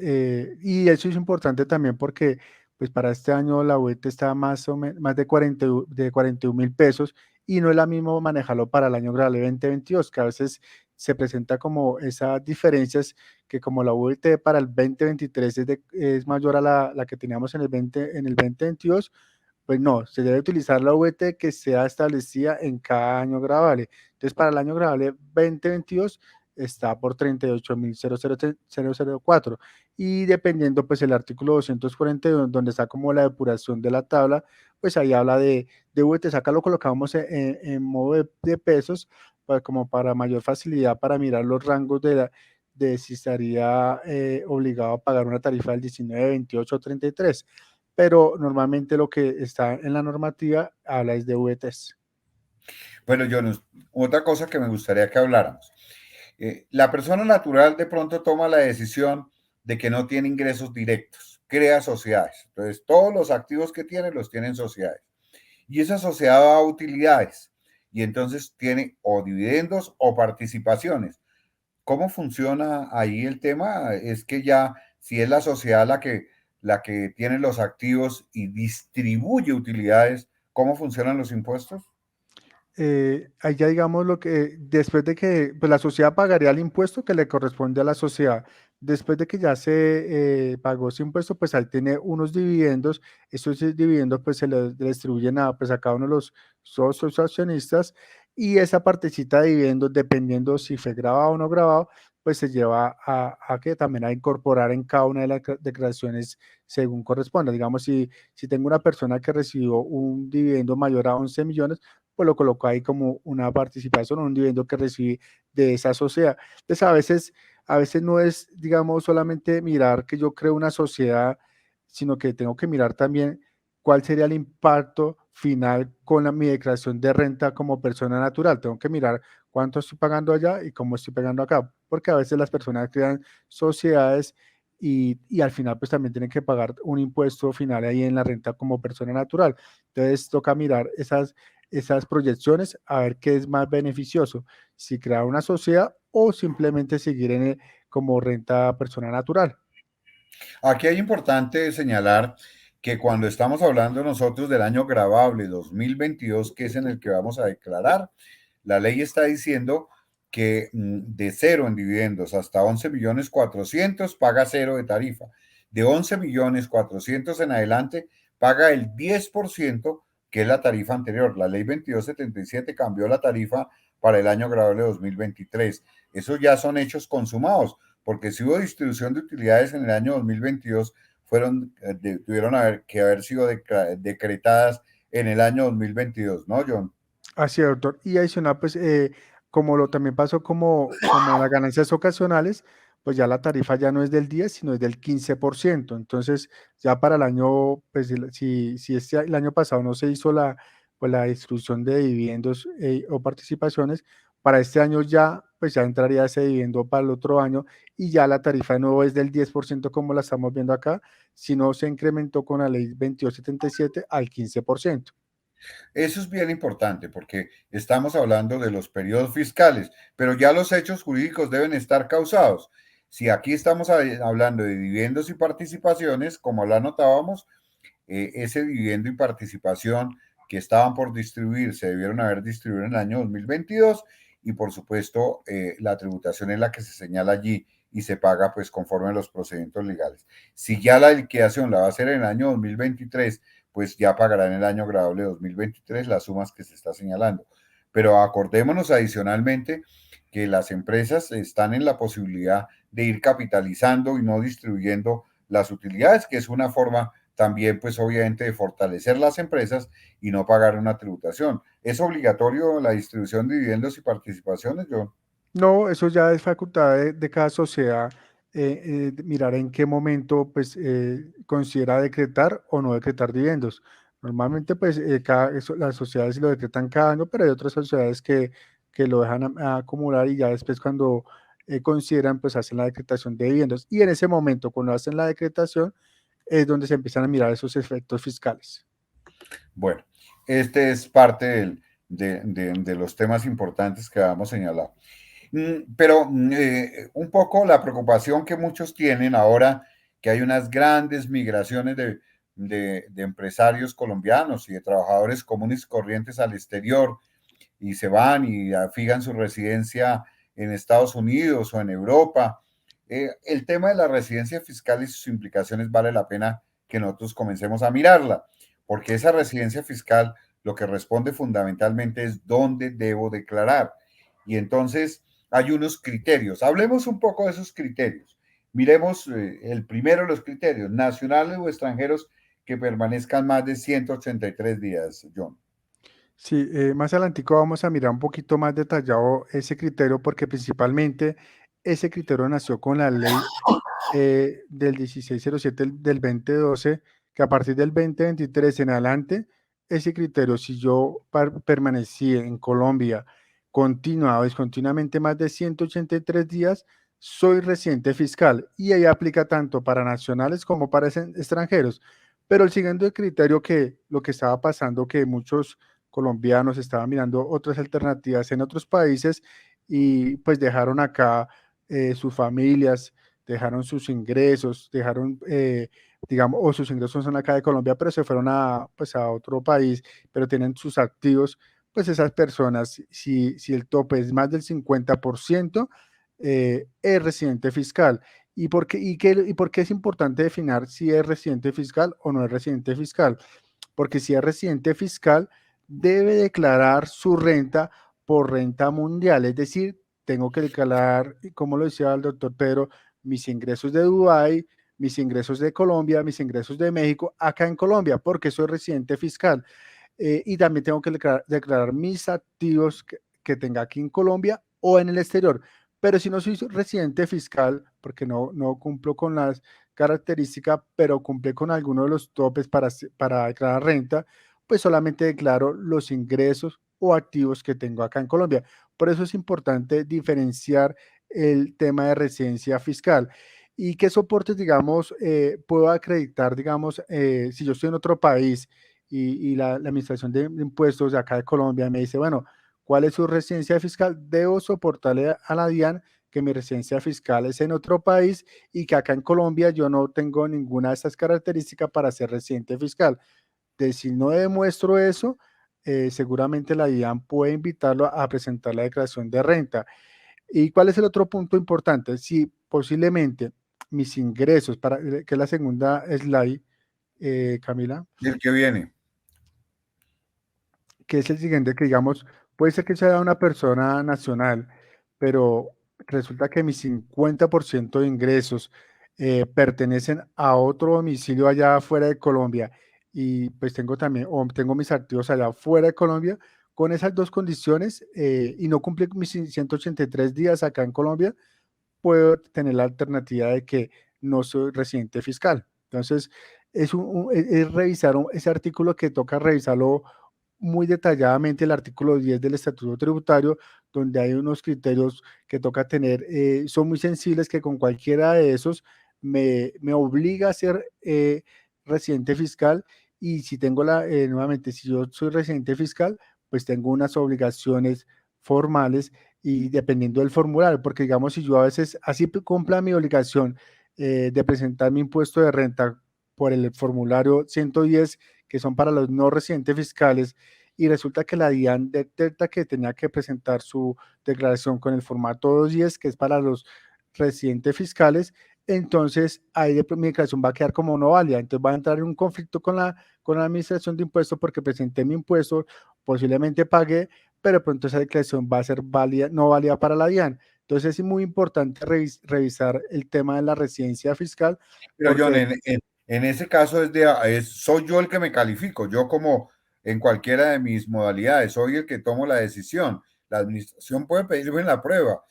y eso es importante también porque, pues para este año la VT está más de 41.000 pesos y no es la misma manejarlo para el año grave 2022, que a veces se presenta como esas diferencias que como la VT para el 2023 es mayor a la que teníamos en el 2022, pues no, se debe utilizar la VT que sea establecida en cada año gravable. Entonces, para el año gravable 2022 está por 38.004. Y dependiendo, pues el artículo 241, donde está como la depuración de la tabla, pues ahí habla de VT. Acá lo colocamos en modo de pesos, como para mayor facilidad para mirar los rangos de si estaría obligado a pagar una tarifa del 19, 28 o 33, pero normalmente lo que está en la normativa habla es de VTs. Bueno, Jonas, otra cosa que me gustaría que habláramos. La persona natural de pronto toma la decisión de que no tiene ingresos directos, crea sociedades. Entonces, todos los activos que tiene los tiene en sociedades. Y esa sociedad da utilidades. Y entonces tiene o dividendos o participaciones. ¿Cómo funciona ahí el tema? Es que ya, si es la sociedad la que tiene los activos y distribuye utilidades, ¿cómo funcionan los impuestos? Ahí ya digamos lo que, después de que pues la sociedad pagaría el impuesto que le corresponde a la sociedad. Después de que ya se pagó ese impuesto, pues ahí tiene unos dividendos. Esos dividendos pues se le distribuyen pues, a cada uno de los socios accionistas y esa partecita de dividendos, dependiendo si fue grabado o no grabado, pues se lleva a que también a incorporar en cada una de las declaraciones según corresponda. Digamos, si tengo una persona que recibió un dividendo mayor a 11 millones, pues lo colocó ahí como una participación o un dividendo que recibí de esa sociedad. Entonces, a veces no es, digamos, solamente mirar que yo creo una sociedad, sino que tengo que mirar también cuál sería el impacto final con mi declaración de renta como persona natural. Tengo que mirar cuánto estoy pagando allá y cómo estoy pagando acá, porque a veces las personas crean sociedades y al final pues también tienen que pagar un impuesto final ahí en la renta como persona natural. Entonces toca mirar esas proyecciones a ver qué es más beneficioso, si crear una sociedad o simplemente seguir como renta persona natural. Aquí es importante señalar que cuando estamos hablando nosotros del año gravable 2022, que es en el que vamos a declarar, la ley está diciendo que de cero en dividendos hasta 11 millones 400 paga cero de tarifa. De 11 millones 400 en adelante paga el 10%, que es la tarifa anterior. La ley 2277 cambió la tarifa para el año gravable 2023. Esos ya son hechos consumados, porque si hubo distribución de utilidades en el año 2022, tuvieron que haber sido decretadas en el año 2022, ¿no, John? Así es, doctor. Y adicional, pues, como lo también pasó como las ganancias ocasionales, pues ya la tarifa ya no es del 10, sino es del 15%. Entonces, ya para el año, pues, si el año pasado no se hizo pues, la distribución de dividendos o participaciones, para este año ya, pues ya entraría ese dividendo para el otro año y ya la tarifa de nuevo es del 10% como la estamos viendo acá, sino se incrementó con la ley 2277 al 15%. Eso es bien importante porque estamos hablando de los periodos fiscales, pero ya los hechos jurídicos deben estar causados. Si aquí estamos hablando de dividendos y participaciones, como lo anotábamos, ese dividendo y participación que estaban por distribuir se debieron haber distribuido en el año 2022 y por supuesto la tributación es la que se señala allí y se paga pues conforme a los procedimientos legales. Si ya la liquidación la va a hacer en el año 2023, pues ya pagará en el año gradable 2023 las sumas que se está señalando. Pero acordémonos adicionalmente que las empresas están en la posibilidad de ir capitalizando y no distribuyendo las utilidades, que es una forma también pues obviamente de fortalecer las empresas y no pagar una tributación. ¿Es obligatorio la distribución de dividendos y participaciones, John? No, eso ya es facultad de cada sociedad, mirar en qué momento pues, considera decretar o no decretar dividendos. Normalmente pues las sociedades lo decretan cada año, pero hay otras sociedades que lo dejan a acumular y ya después cuando consideran pues hacen la decretación de dividendos. Y en ese momento, cuando hacen la decretación, es donde se empiezan a mirar esos efectos fiscales. Bueno, este es parte de los temas importantes que habíamos señalado. Pero un poco la preocupación que muchos tienen ahora que hay unas grandes migraciones de empresarios colombianos y de trabajadores comunes y corrientes al exterior y se van y fijan su residencia en Estados Unidos o en Europa. El tema de la residencia fiscal y sus implicaciones vale la pena que nosotros comencemos a mirarla, porque esa residencia fiscal lo que responde fundamentalmente es dónde debo declarar. Y entonces hay unos criterios. Hablemos un poco de esos criterios. Miremos el primero de los criterios, nacionales o extranjeros que permanezcan más de 183 días, John. Sí, más adelantico vamos a mirar un poquito más detallado ese criterio porque principalmente ese criterio nació con la ley del 1607 del 2012, que a partir del 2023 en adelante, ese criterio, si yo permanecí en Colombia continuado, discontinuamente más de 183 días, soy residente fiscal y ahí aplica tanto para nacionales como para extranjeros. Pero el siguiente criterio que lo que estaba pasando, que muchos colombianos estaban mirando otras alternativas en otros países y pues dejaron acá sus familias, dejaron sus ingresos, dejaron, digamos, o sus ingresos son acá de Colombia, pero se fueron a, pues, a otro país, pero tienen sus activos, pues esas personas, si el tope es más del 50%, es residente fiscal. ¿Y por qué es importante definir si es residente fiscal o no es residente fiscal? Porque si es residente fiscal, debe declarar su renta por renta mundial, es decir, tengo que declarar, como lo decía el doctor Pedro, mis ingresos de Dubái, mis ingresos de Colombia, mis ingresos de México, acá en Colombia, porque soy residente fiscal. Y también tengo que declarar mis activos que tenga aquí en Colombia o en el exterior. Pero si no soy residente fiscal, porque no cumplo con las características, pero cumple con alguno de los topes para declarar renta, pues solamente declaro los ingresos o activos que tengo acá en Colombia. Por eso es importante diferenciar el tema de residencia fiscal. ¿Y qué soportes, digamos, puedo acreditar, digamos, si yo estoy en otro país y la Administración de Impuestos de acá de Colombia me dice, bueno, ¿cuál es su residencia fiscal? Debo soportarle a la DIAN que mi residencia fiscal es en otro país y que acá en Colombia yo no tengo ninguna de estas características para ser residente fiscal. De si no demuestro eso, seguramente la DIAN puede invitarlo a presentar la declaración de renta. ¿Y cuál es el otro punto importante? Si posiblemente mis ingresos, que es la segunda slide, Camila, El que viene. que es el siguiente, que digamos, puede ser que sea una persona nacional, pero resulta que mi 50% de ingresos pertenecen a otro domicilio allá fuera de Colombia y pues tengo también, o tengo mis activos allá fuera de Colombia, con esas dos condiciones y no cumple mis 183 días acá en Colombia, puedo tener la alternativa de que no soy residente fiscal. Entonces, es revisar ese artículo que toca revisarlo muy detalladamente, el artículo 10 del Estatuto Tributario, donde hay unos criterios que toca tener, son muy sensibles que con cualquiera de esos me obliga a ser residente fiscal y si tengo nuevamente, si yo soy residente fiscal, pues tengo unas obligaciones formales y dependiendo del formulario, porque digamos, si yo a veces así cumpla mi obligación de presentar mi impuesto de renta por el formulario 110, que son para los no residentes fiscales, y resulta que la DIAN detecta que tenía que presentar su declaración con el formato 210, que es para los residentes fiscales, entonces ahí mi declaración va a quedar como no válida, entonces va a entrar en un conflicto con la administración de impuestos porque presenté mi impuesto, posiblemente pagué, pero pronto esa declaración va a ser válida, no válida para la DIAN. Entonces es muy importante revisar el tema de la residencia fiscal Pero John, porque En ese caso soy yo el que me califico, yo como en cualquiera de mis modalidades, soy el que tomo la decisión. La administración puede pedirme la prueba,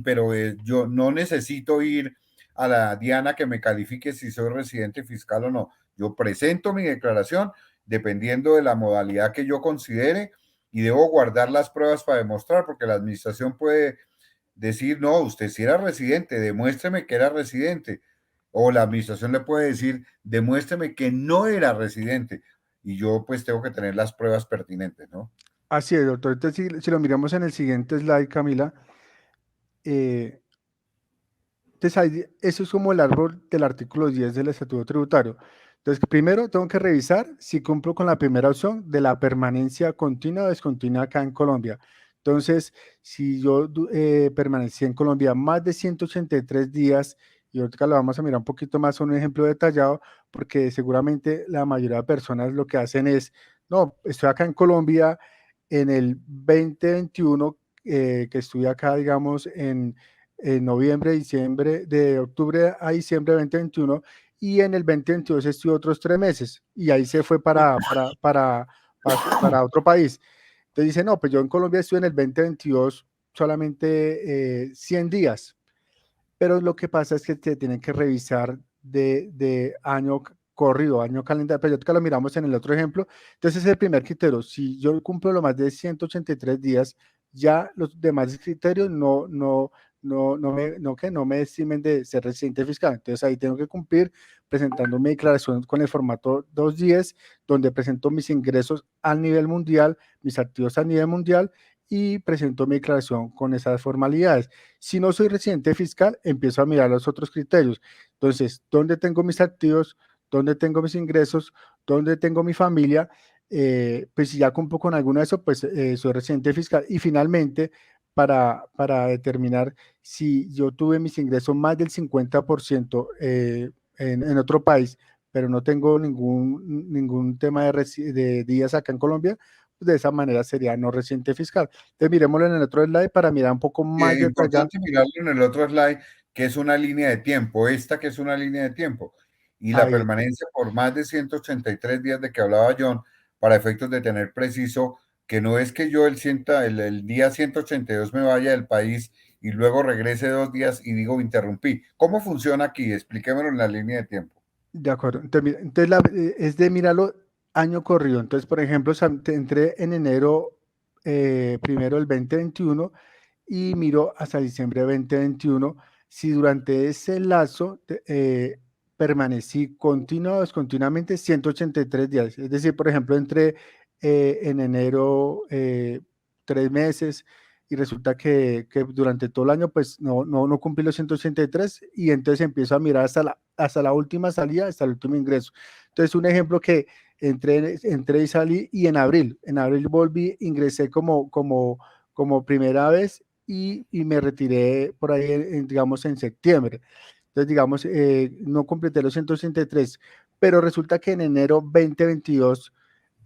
pero yo no necesito ir a la Diana que me califique si soy residente fiscal o no. Yo presento mi declaración dependiendo de la modalidad que yo considere y debo guardar las pruebas para demostrar, porque la administración puede decir, no, usted si era residente, demuéstreme que era residente. O la administración le puede decir, demuéstreme que no era residente. Y yo pues tengo que tener las pruebas pertinentes, ¿no? Así es, doctor. Entonces, si lo miramos en el siguiente slide, Camila, eh, entonces eso es como el árbol del artículo 10 del Estatuto Tributario. Entonces, primero tengo que revisar si cumplo con la primera opción de la permanencia continua o descontinua acá en Colombia. Entonces, si yo permanecí en Colombia más de 183 días, y ahorita lo vamos a mirar un poquito más, un ejemplo detallado, porque seguramente la mayoría de personas lo que hacen es, no, estoy acá en Colombia en el 2021, que estuve acá, digamos, en noviembre, diciembre, de octubre a diciembre de 2021, y en el 2022 estuve otros 3 meses, y ahí se fue para otro país. Entonces dice, no, pues yo en Colombia estuve en el 2022 solamente 100 días, pero lo que pasa es que te tienen que revisar de año corrido, año calendario, pero ya que lo miramos en el otro ejemplo. Entonces, es el primer criterio. Si yo cumplo lo más de 183 días, ya los demás criterios no me estimen de ser residente fiscal. Entonces, ahí tengo que cumplir presentando mi declaración con el formato 210, donde presento mis ingresos a nivel mundial, mis activos a nivel mundial, y presento mi declaración con esas formalidades. Si no soy residente fiscal, empiezo a mirar los otros criterios. Entonces, ¿dónde tengo mis activos? ¿Dónde tengo mis ingresos? ¿Dónde tengo mi familia? Pues si ya cumplo con alguno de eso, pues soy residente fiscal. Y finalmente, para determinar si yo tuve mis ingresos más del 50% en otro país, pero no tengo ningún tema de días acá en Colombia, pues de esa manera sería no residente fiscal. Entonces, miremoslo en el otro slide para mirar un poco más Es detallado. importante mirarlo en el otro slide, que es una línea de tiempo, esta que es una línea de tiempo, y la Ahí, permanencia por más de 183 días de que hablaba John, para efectos de tener preciso que no es que yo el día 182 me vaya del país y luego regrese 2 días y digo interrumpí. ¿Cómo funciona aquí? Explíquemelo en la línea de tiempo. de acuerdo. Entonces, es de mirarlo año corrido. Entonces, por ejemplo, entré en enero primero del 2021 y miro hasta diciembre de 2021 si durante ese lazo permanecí continuamente 183 días. Es decir, por ejemplo, entré en enero 3 meses y resulta que durante todo el año pues no cumplí los 183 y entonces empiezo a mirar hasta la última salida, hasta el último ingreso. Entonces, un ejemplo que entré y salí y en abril volví, ingresé como primera vez y me retiré por ahí, digamos, en septiembre. Entonces, digamos, no completé los 183, pero resulta que en enero 2022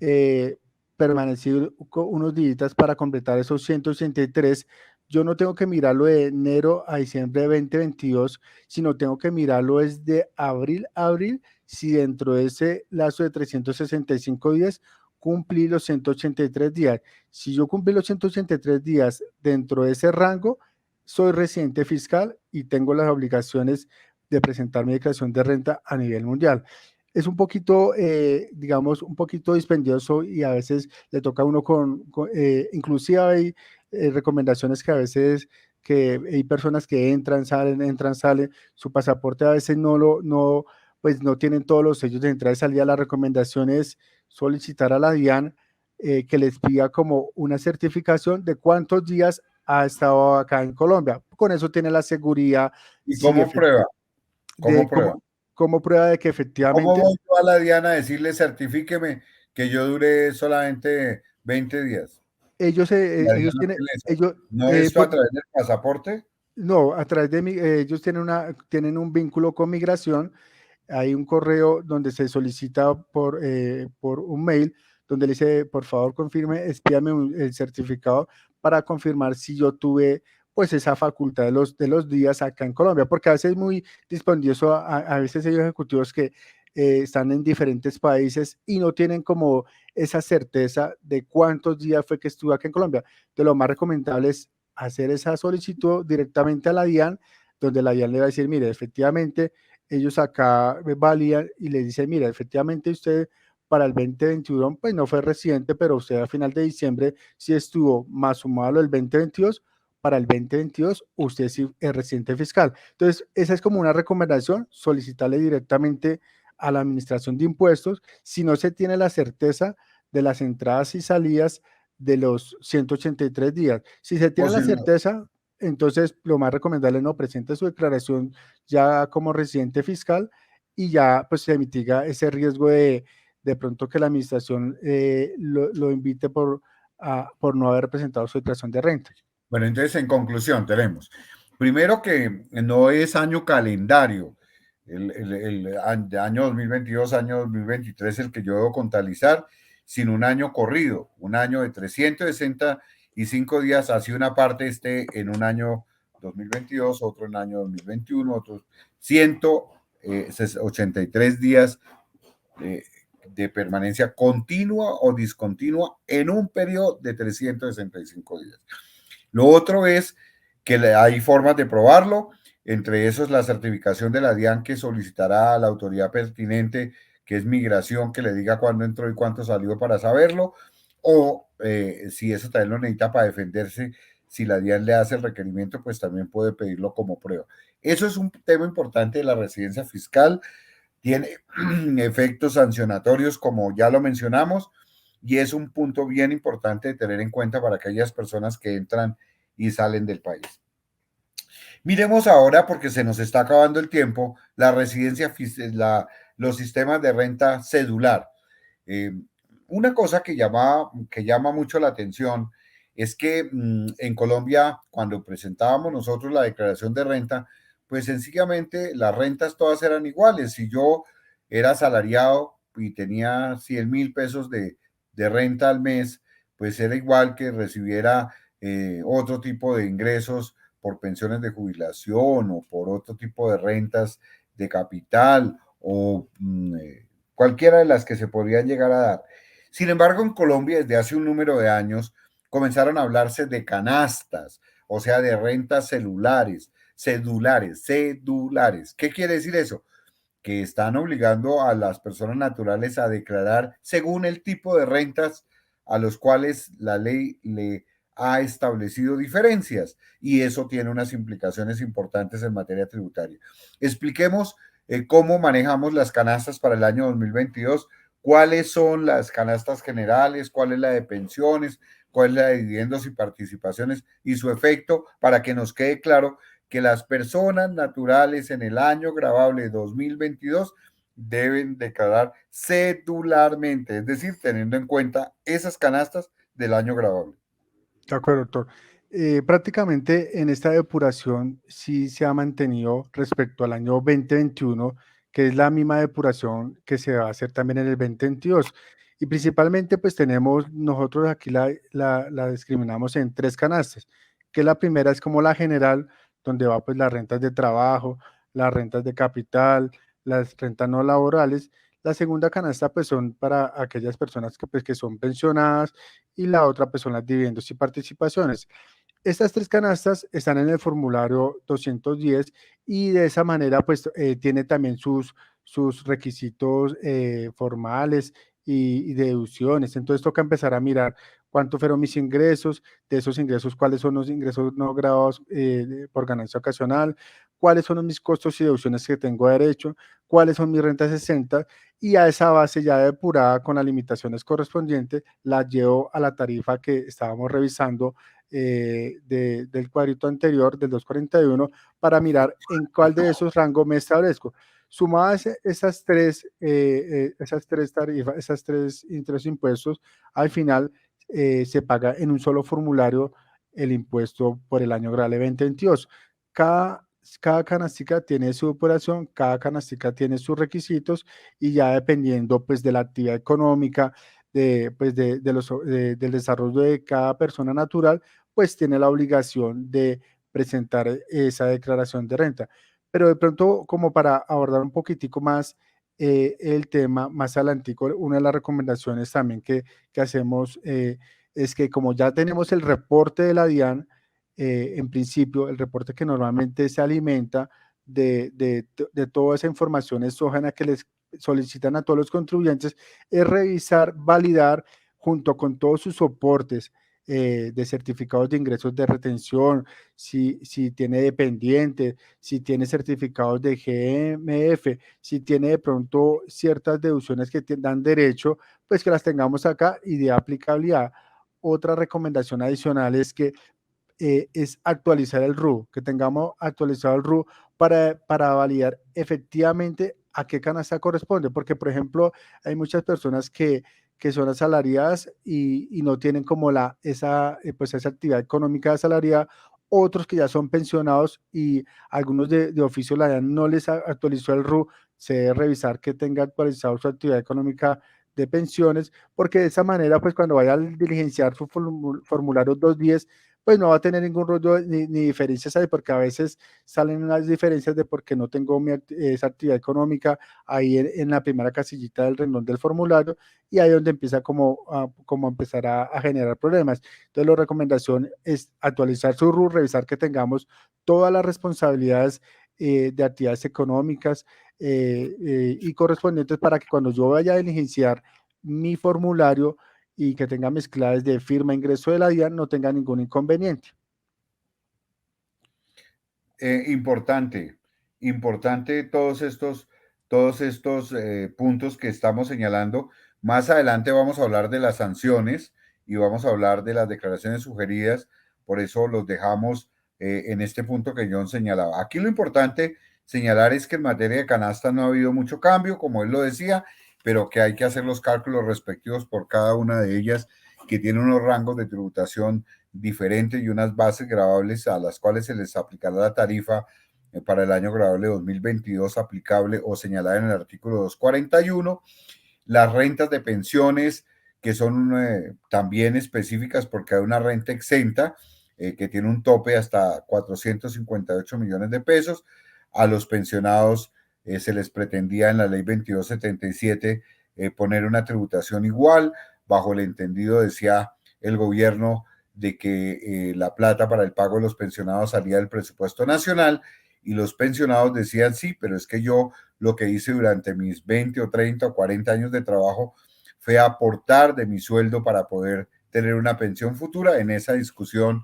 eh, permanecí unos días para completar esos 183. Yo no tengo que mirarlo de enero a diciembre de 2022, sino tengo que mirarlo desde abril a abril, si dentro de ese lazo de 365 días cumplí los 183 días. Si yo cumplí los 183 días dentro de ese rango, soy residente fiscal y tengo las obligaciones de presentar mi declaración de renta a nivel mundial. Es un poquito, digamos, un poquito dispendioso y a veces le toca a uno inclusive hay recomendaciones que a veces que hay personas que entran, salen, su pasaporte a veces pues no tienen todos los sellos de entrada y salida. La recomendación es solicitar a la DIAN que les pida como una certificación de cuántos días ha estado acá en Colombia. Con eso tiene la seguridad, ¿Y si cómo prueba? ¿Cómo de prueba? como prueba de que ¿Cómo efectivamente voy yo a la Diana a decirle certifíqueme que yo duré solamente 20 días? La ellos Diana tienen, tiene eso. ellos, ¿No es a través del pasaporte? no, a través de ellos tienen un vínculo con migración. Hay un correo donde se solicita por un mail donde le dice, por favor, confirme, espíame el certificado para confirmar si yo tuve pues esa facultad de los días acá en Colombia, porque a veces es muy dispendioso, a veces hay ejecutivos que están en diferentes países y no tienen como esa certeza de cuántos días fue que estuvo aquí en Colombia. Entonces, lo más recomendable es hacer esa solicitud directamente a la DIAN, donde la DIAN le va a decir, mire, efectivamente, ellos acá valían y le dicen, mire, efectivamente usted para el 2021, pues no fue reciente, pero usted a final de diciembre sí estuvo más sumado el 2022, para el 2022 usted sí es residente fiscal. Entonces, esa es como una recomendación, solicitarle directamente a la administración de impuestos si no se tiene la certeza de las entradas y salidas de los 183 días. Si se O tiene la si no, certeza, entonces lo más recomendable no presente su declaración ya como residente fiscal y ya pues se mitiga ese riesgo de pronto que la administración lo invite por no haber presentado su declaración de renta. bueno, entonces en conclusión tenemos, primero que no es año calendario, el año 2022, año 2023 el que yo debo contabilizar, sino un año corrido, un año de 365 días, así una parte esté en un año 2022, otro en año 2021, otros 183 días de permanencia continua o discontinua en un periodo de 365 días. Lo otro es que hay formas de probarlo, entre esos la certificación de la DIAN que solicitará a la autoridad pertinente, que es migración, que le diga cuándo entró y cuánto salió para saberlo, o si eso también lo necesita para defenderse, si la DIAN le hace el requerimiento, pues también puede pedirlo como prueba. Eso es un tema importante de la residencia fiscal, tiene efectos sancionatorios, como ya lo mencionamos, y es un punto bien importante de tener en cuenta para aquellas personas que entran y salen del país. Miremos ahora, porque se nos está acabando el tiempo, la residencia, los sistemas de renta cedular. Eh, una cosa que llama mucho la atención es que en Colombia, cuando presentábamos nosotros la declaración de renta, pues sencillamente las rentas todas eran iguales. Si yo era asalariado y tenía 100.000 pesos de renta al mes, pues era igual que recibiera otro tipo de ingresos por pensiones de jubilación o por otro tipo de rentas de capital o cualquiera de las que se podrían llegar a dar. Sin embargo, en Colombia, desde hace un número de años, comenzaron a hablarse de canastas, o sea, de rentas cedulares. ¿Qué quiere decir eso? Que están obligando a las personas naturales a declarar según el tipo de rentas a los cuales la ley le ha establecido diferencias y eso tiene unas implicaciones importantes en materia tributaria. Expliquemos cómo manejamos las canastas para el año 2022, cuáles son las canastas generales, cuál es la de pensiones, cuál es la de dividendos y participaciones y su efecto para que nos quede claro que las personas naturales en el año grabable 2022 deben declarar cedularmente, es decir, teniendo en cuenta esas canastas del año grabable. De acuerdo, doctor. Prácticamente en esta depuración sí se ha mantenido respecto al año 2021, que es la misma depuración que se va a hacer también en el 2022. Y principalmente pues tenemos, nosotros aquí la discriminamos en tres canastas, que la primera es como la general, donde va pues las rentas de trabajo, las rentas de capital, las rentas no laborales. La segunda canasta pues son para aquellas personas que pues que son pensionadas y la otra pues son las dividendos y participaciones. Estas tres canastas están en el formulario 210 y de esa manera pues tiene también sus requisitos formales y deducciones. Entonces toca empezar a mirar cuánto fueron mis ingresos, de esos ingresos, cuáles son los ingresos no grabados por ganancia ocasional, cuáles son mis costos y deducciones que tengo derecho, cuáles son mis rentas exentas y a esa base ya depurada con las limitaciones correspondientes la llevo a la tarifa que estábamos revisando del cuadrito anterior, del 241, para mirar en cuál de esos rangos me establezco. Sumadas esas tres tarifas, esas tres intereses impuestos, al final se paga en un solo formulario el impuesto por el año grave 2022. Cada canastica tiene su operación, cada canastica tiene sus requisitos y ya dependiendo pues de la actividad económica, del desarrollo de cada persona natural, pues tiene la obligación de presentar esa declaración de renta. Pero de pronto, como para abordar un poquitico más el tema más adelantico. Una de las recomendaciones también que hacemos es que como ya tenemos el reporte de la DIAN, en principio, el reporte que normalmente se alimenta de toda esa información exógena que les solicitan a todos los contribuyentes, es revisar, validar junto con todos sus soportes de certificados de ingresos de retención, si tiene dependiente, si tiene certificados de GMF, si tiene de pronto ciertas deducciones que dan derecho, pues que las tengamos acá y de aplicabilidad. Otra recomendación adicional es que es actualizar el RU, que tengamos actualizado el RU para validar efectivamente a qué canasta corresponde, porque por ejemplo hay muchas personas que son asalariadas y no tienen como pues esa actividad económica asalariada, otros que ya son pensionados y algunos de oficio la DIAN no les actualizó el RU, se debe revisar que tenga actualizado su actividad económica de pensiones, porque de esa manera, pues cuando vaya a diligenciar su formulario 210, pues no va a tener ningún rollo ni diferencias ahí, porque a veces salen unas diferencias de por qué no tengo esa actividad económica ahí en la primera casillita del renglón del formulario, y ahí es donde empieza como a empezar a generar problemas. Entonces, la recomendación es actualizar su RU, revisar que tengamos todas las responsabilidades de actividades económicas y correspondientes para que cuando yo vaya a diligenciar mi formulario y que tenga mis claves de firma e ingreso de la DIAN, no tenga ningún inconveniente. Importante, importante todos estos puntos que estamos señalando. Más adelante vamos a hablar de las sanciones y vamos a hablar de las declaraciones sugeridas, por eso los dejamos en este punto que John señalaba. Aquí lo importante señalar es que en materia de canasta no ha habido mucho cambio, como él lo decía, pero que hay que hacer los cálculos respectivos por cada una de ellas, que tiene unos rangos de tributación diferentes y unas bases grabables a las cuales se les aplicará la tarifa para el año grabable 2022 aplicable o señalada en el artículo 241. Las rentas de pensiones que son también específicas porque hay una renta exenta que tiene un tope hasta 458 millones de pesos. A los pensionados se les pretendía en la ley 2277 poner una tributación igual, bajo el entendido, decía el gobierno, de que la plata para el pago de los pensionados salía del presupuesto nacional y los pensionados decían sí, pero es que yo lo que hice durante mis 20 o 30 o 40 años de trabajo fue aportar de mi sueldo para poder tener una pensión futura. En esa discusión,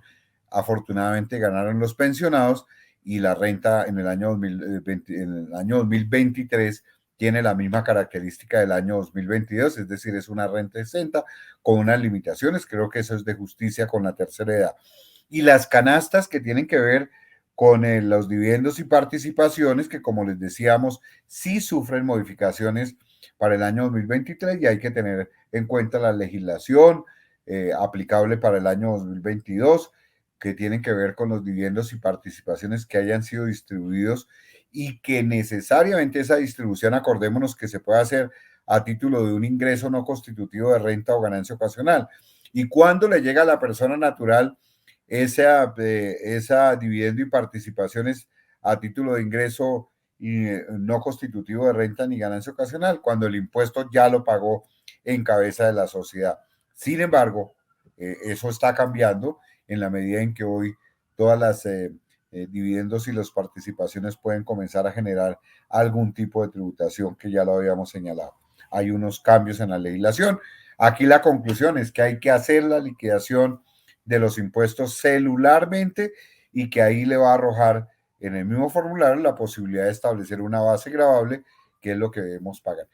afortunadamente, ganaron los pensionados y la renta en el año 2020, en el año 2023 tiene la misma característica del año 2022, es decir, es una renta exenta con unas limitaciones. Creo que eso es de justicia con la tercera edad. Y las canastas que tienen que ver con los dividendos y participaciones, que como les decíamos, sí sufren modificaciones para el año 2023 y hay que tener en cuenta la legislación aplicable para el año 2022, que tienen que ver con los dividendos y participaciones que hayan sido distribuidos y que necesariamente esa distribución, acordémonos que se puede hacer a título de un ingreso no constitutivo de renta o ganancia ocasional. Y cuando le llega a la persona natural esa dividendo y participaciones a título de ingreso y no constitutivo de renta ni ganancia ocasional, cuando el impuesto ya lo pagó en cabeza de la sociedad. Sin embargo, eso está cambiando en la medida en que hoy todas las dividendos y las participaciones pueden comenzar a generar algún tipo de tributación, que ya lo habíamos señalado. Hay unos cambios en la legislación. Aquí la conclusión es que hay que hacer la liquidación de los impuestos celularmente y que ahí le va a arrojar en el mismo formulario la posibilidad de establecer una base gravable, que es lo que debemos pagar.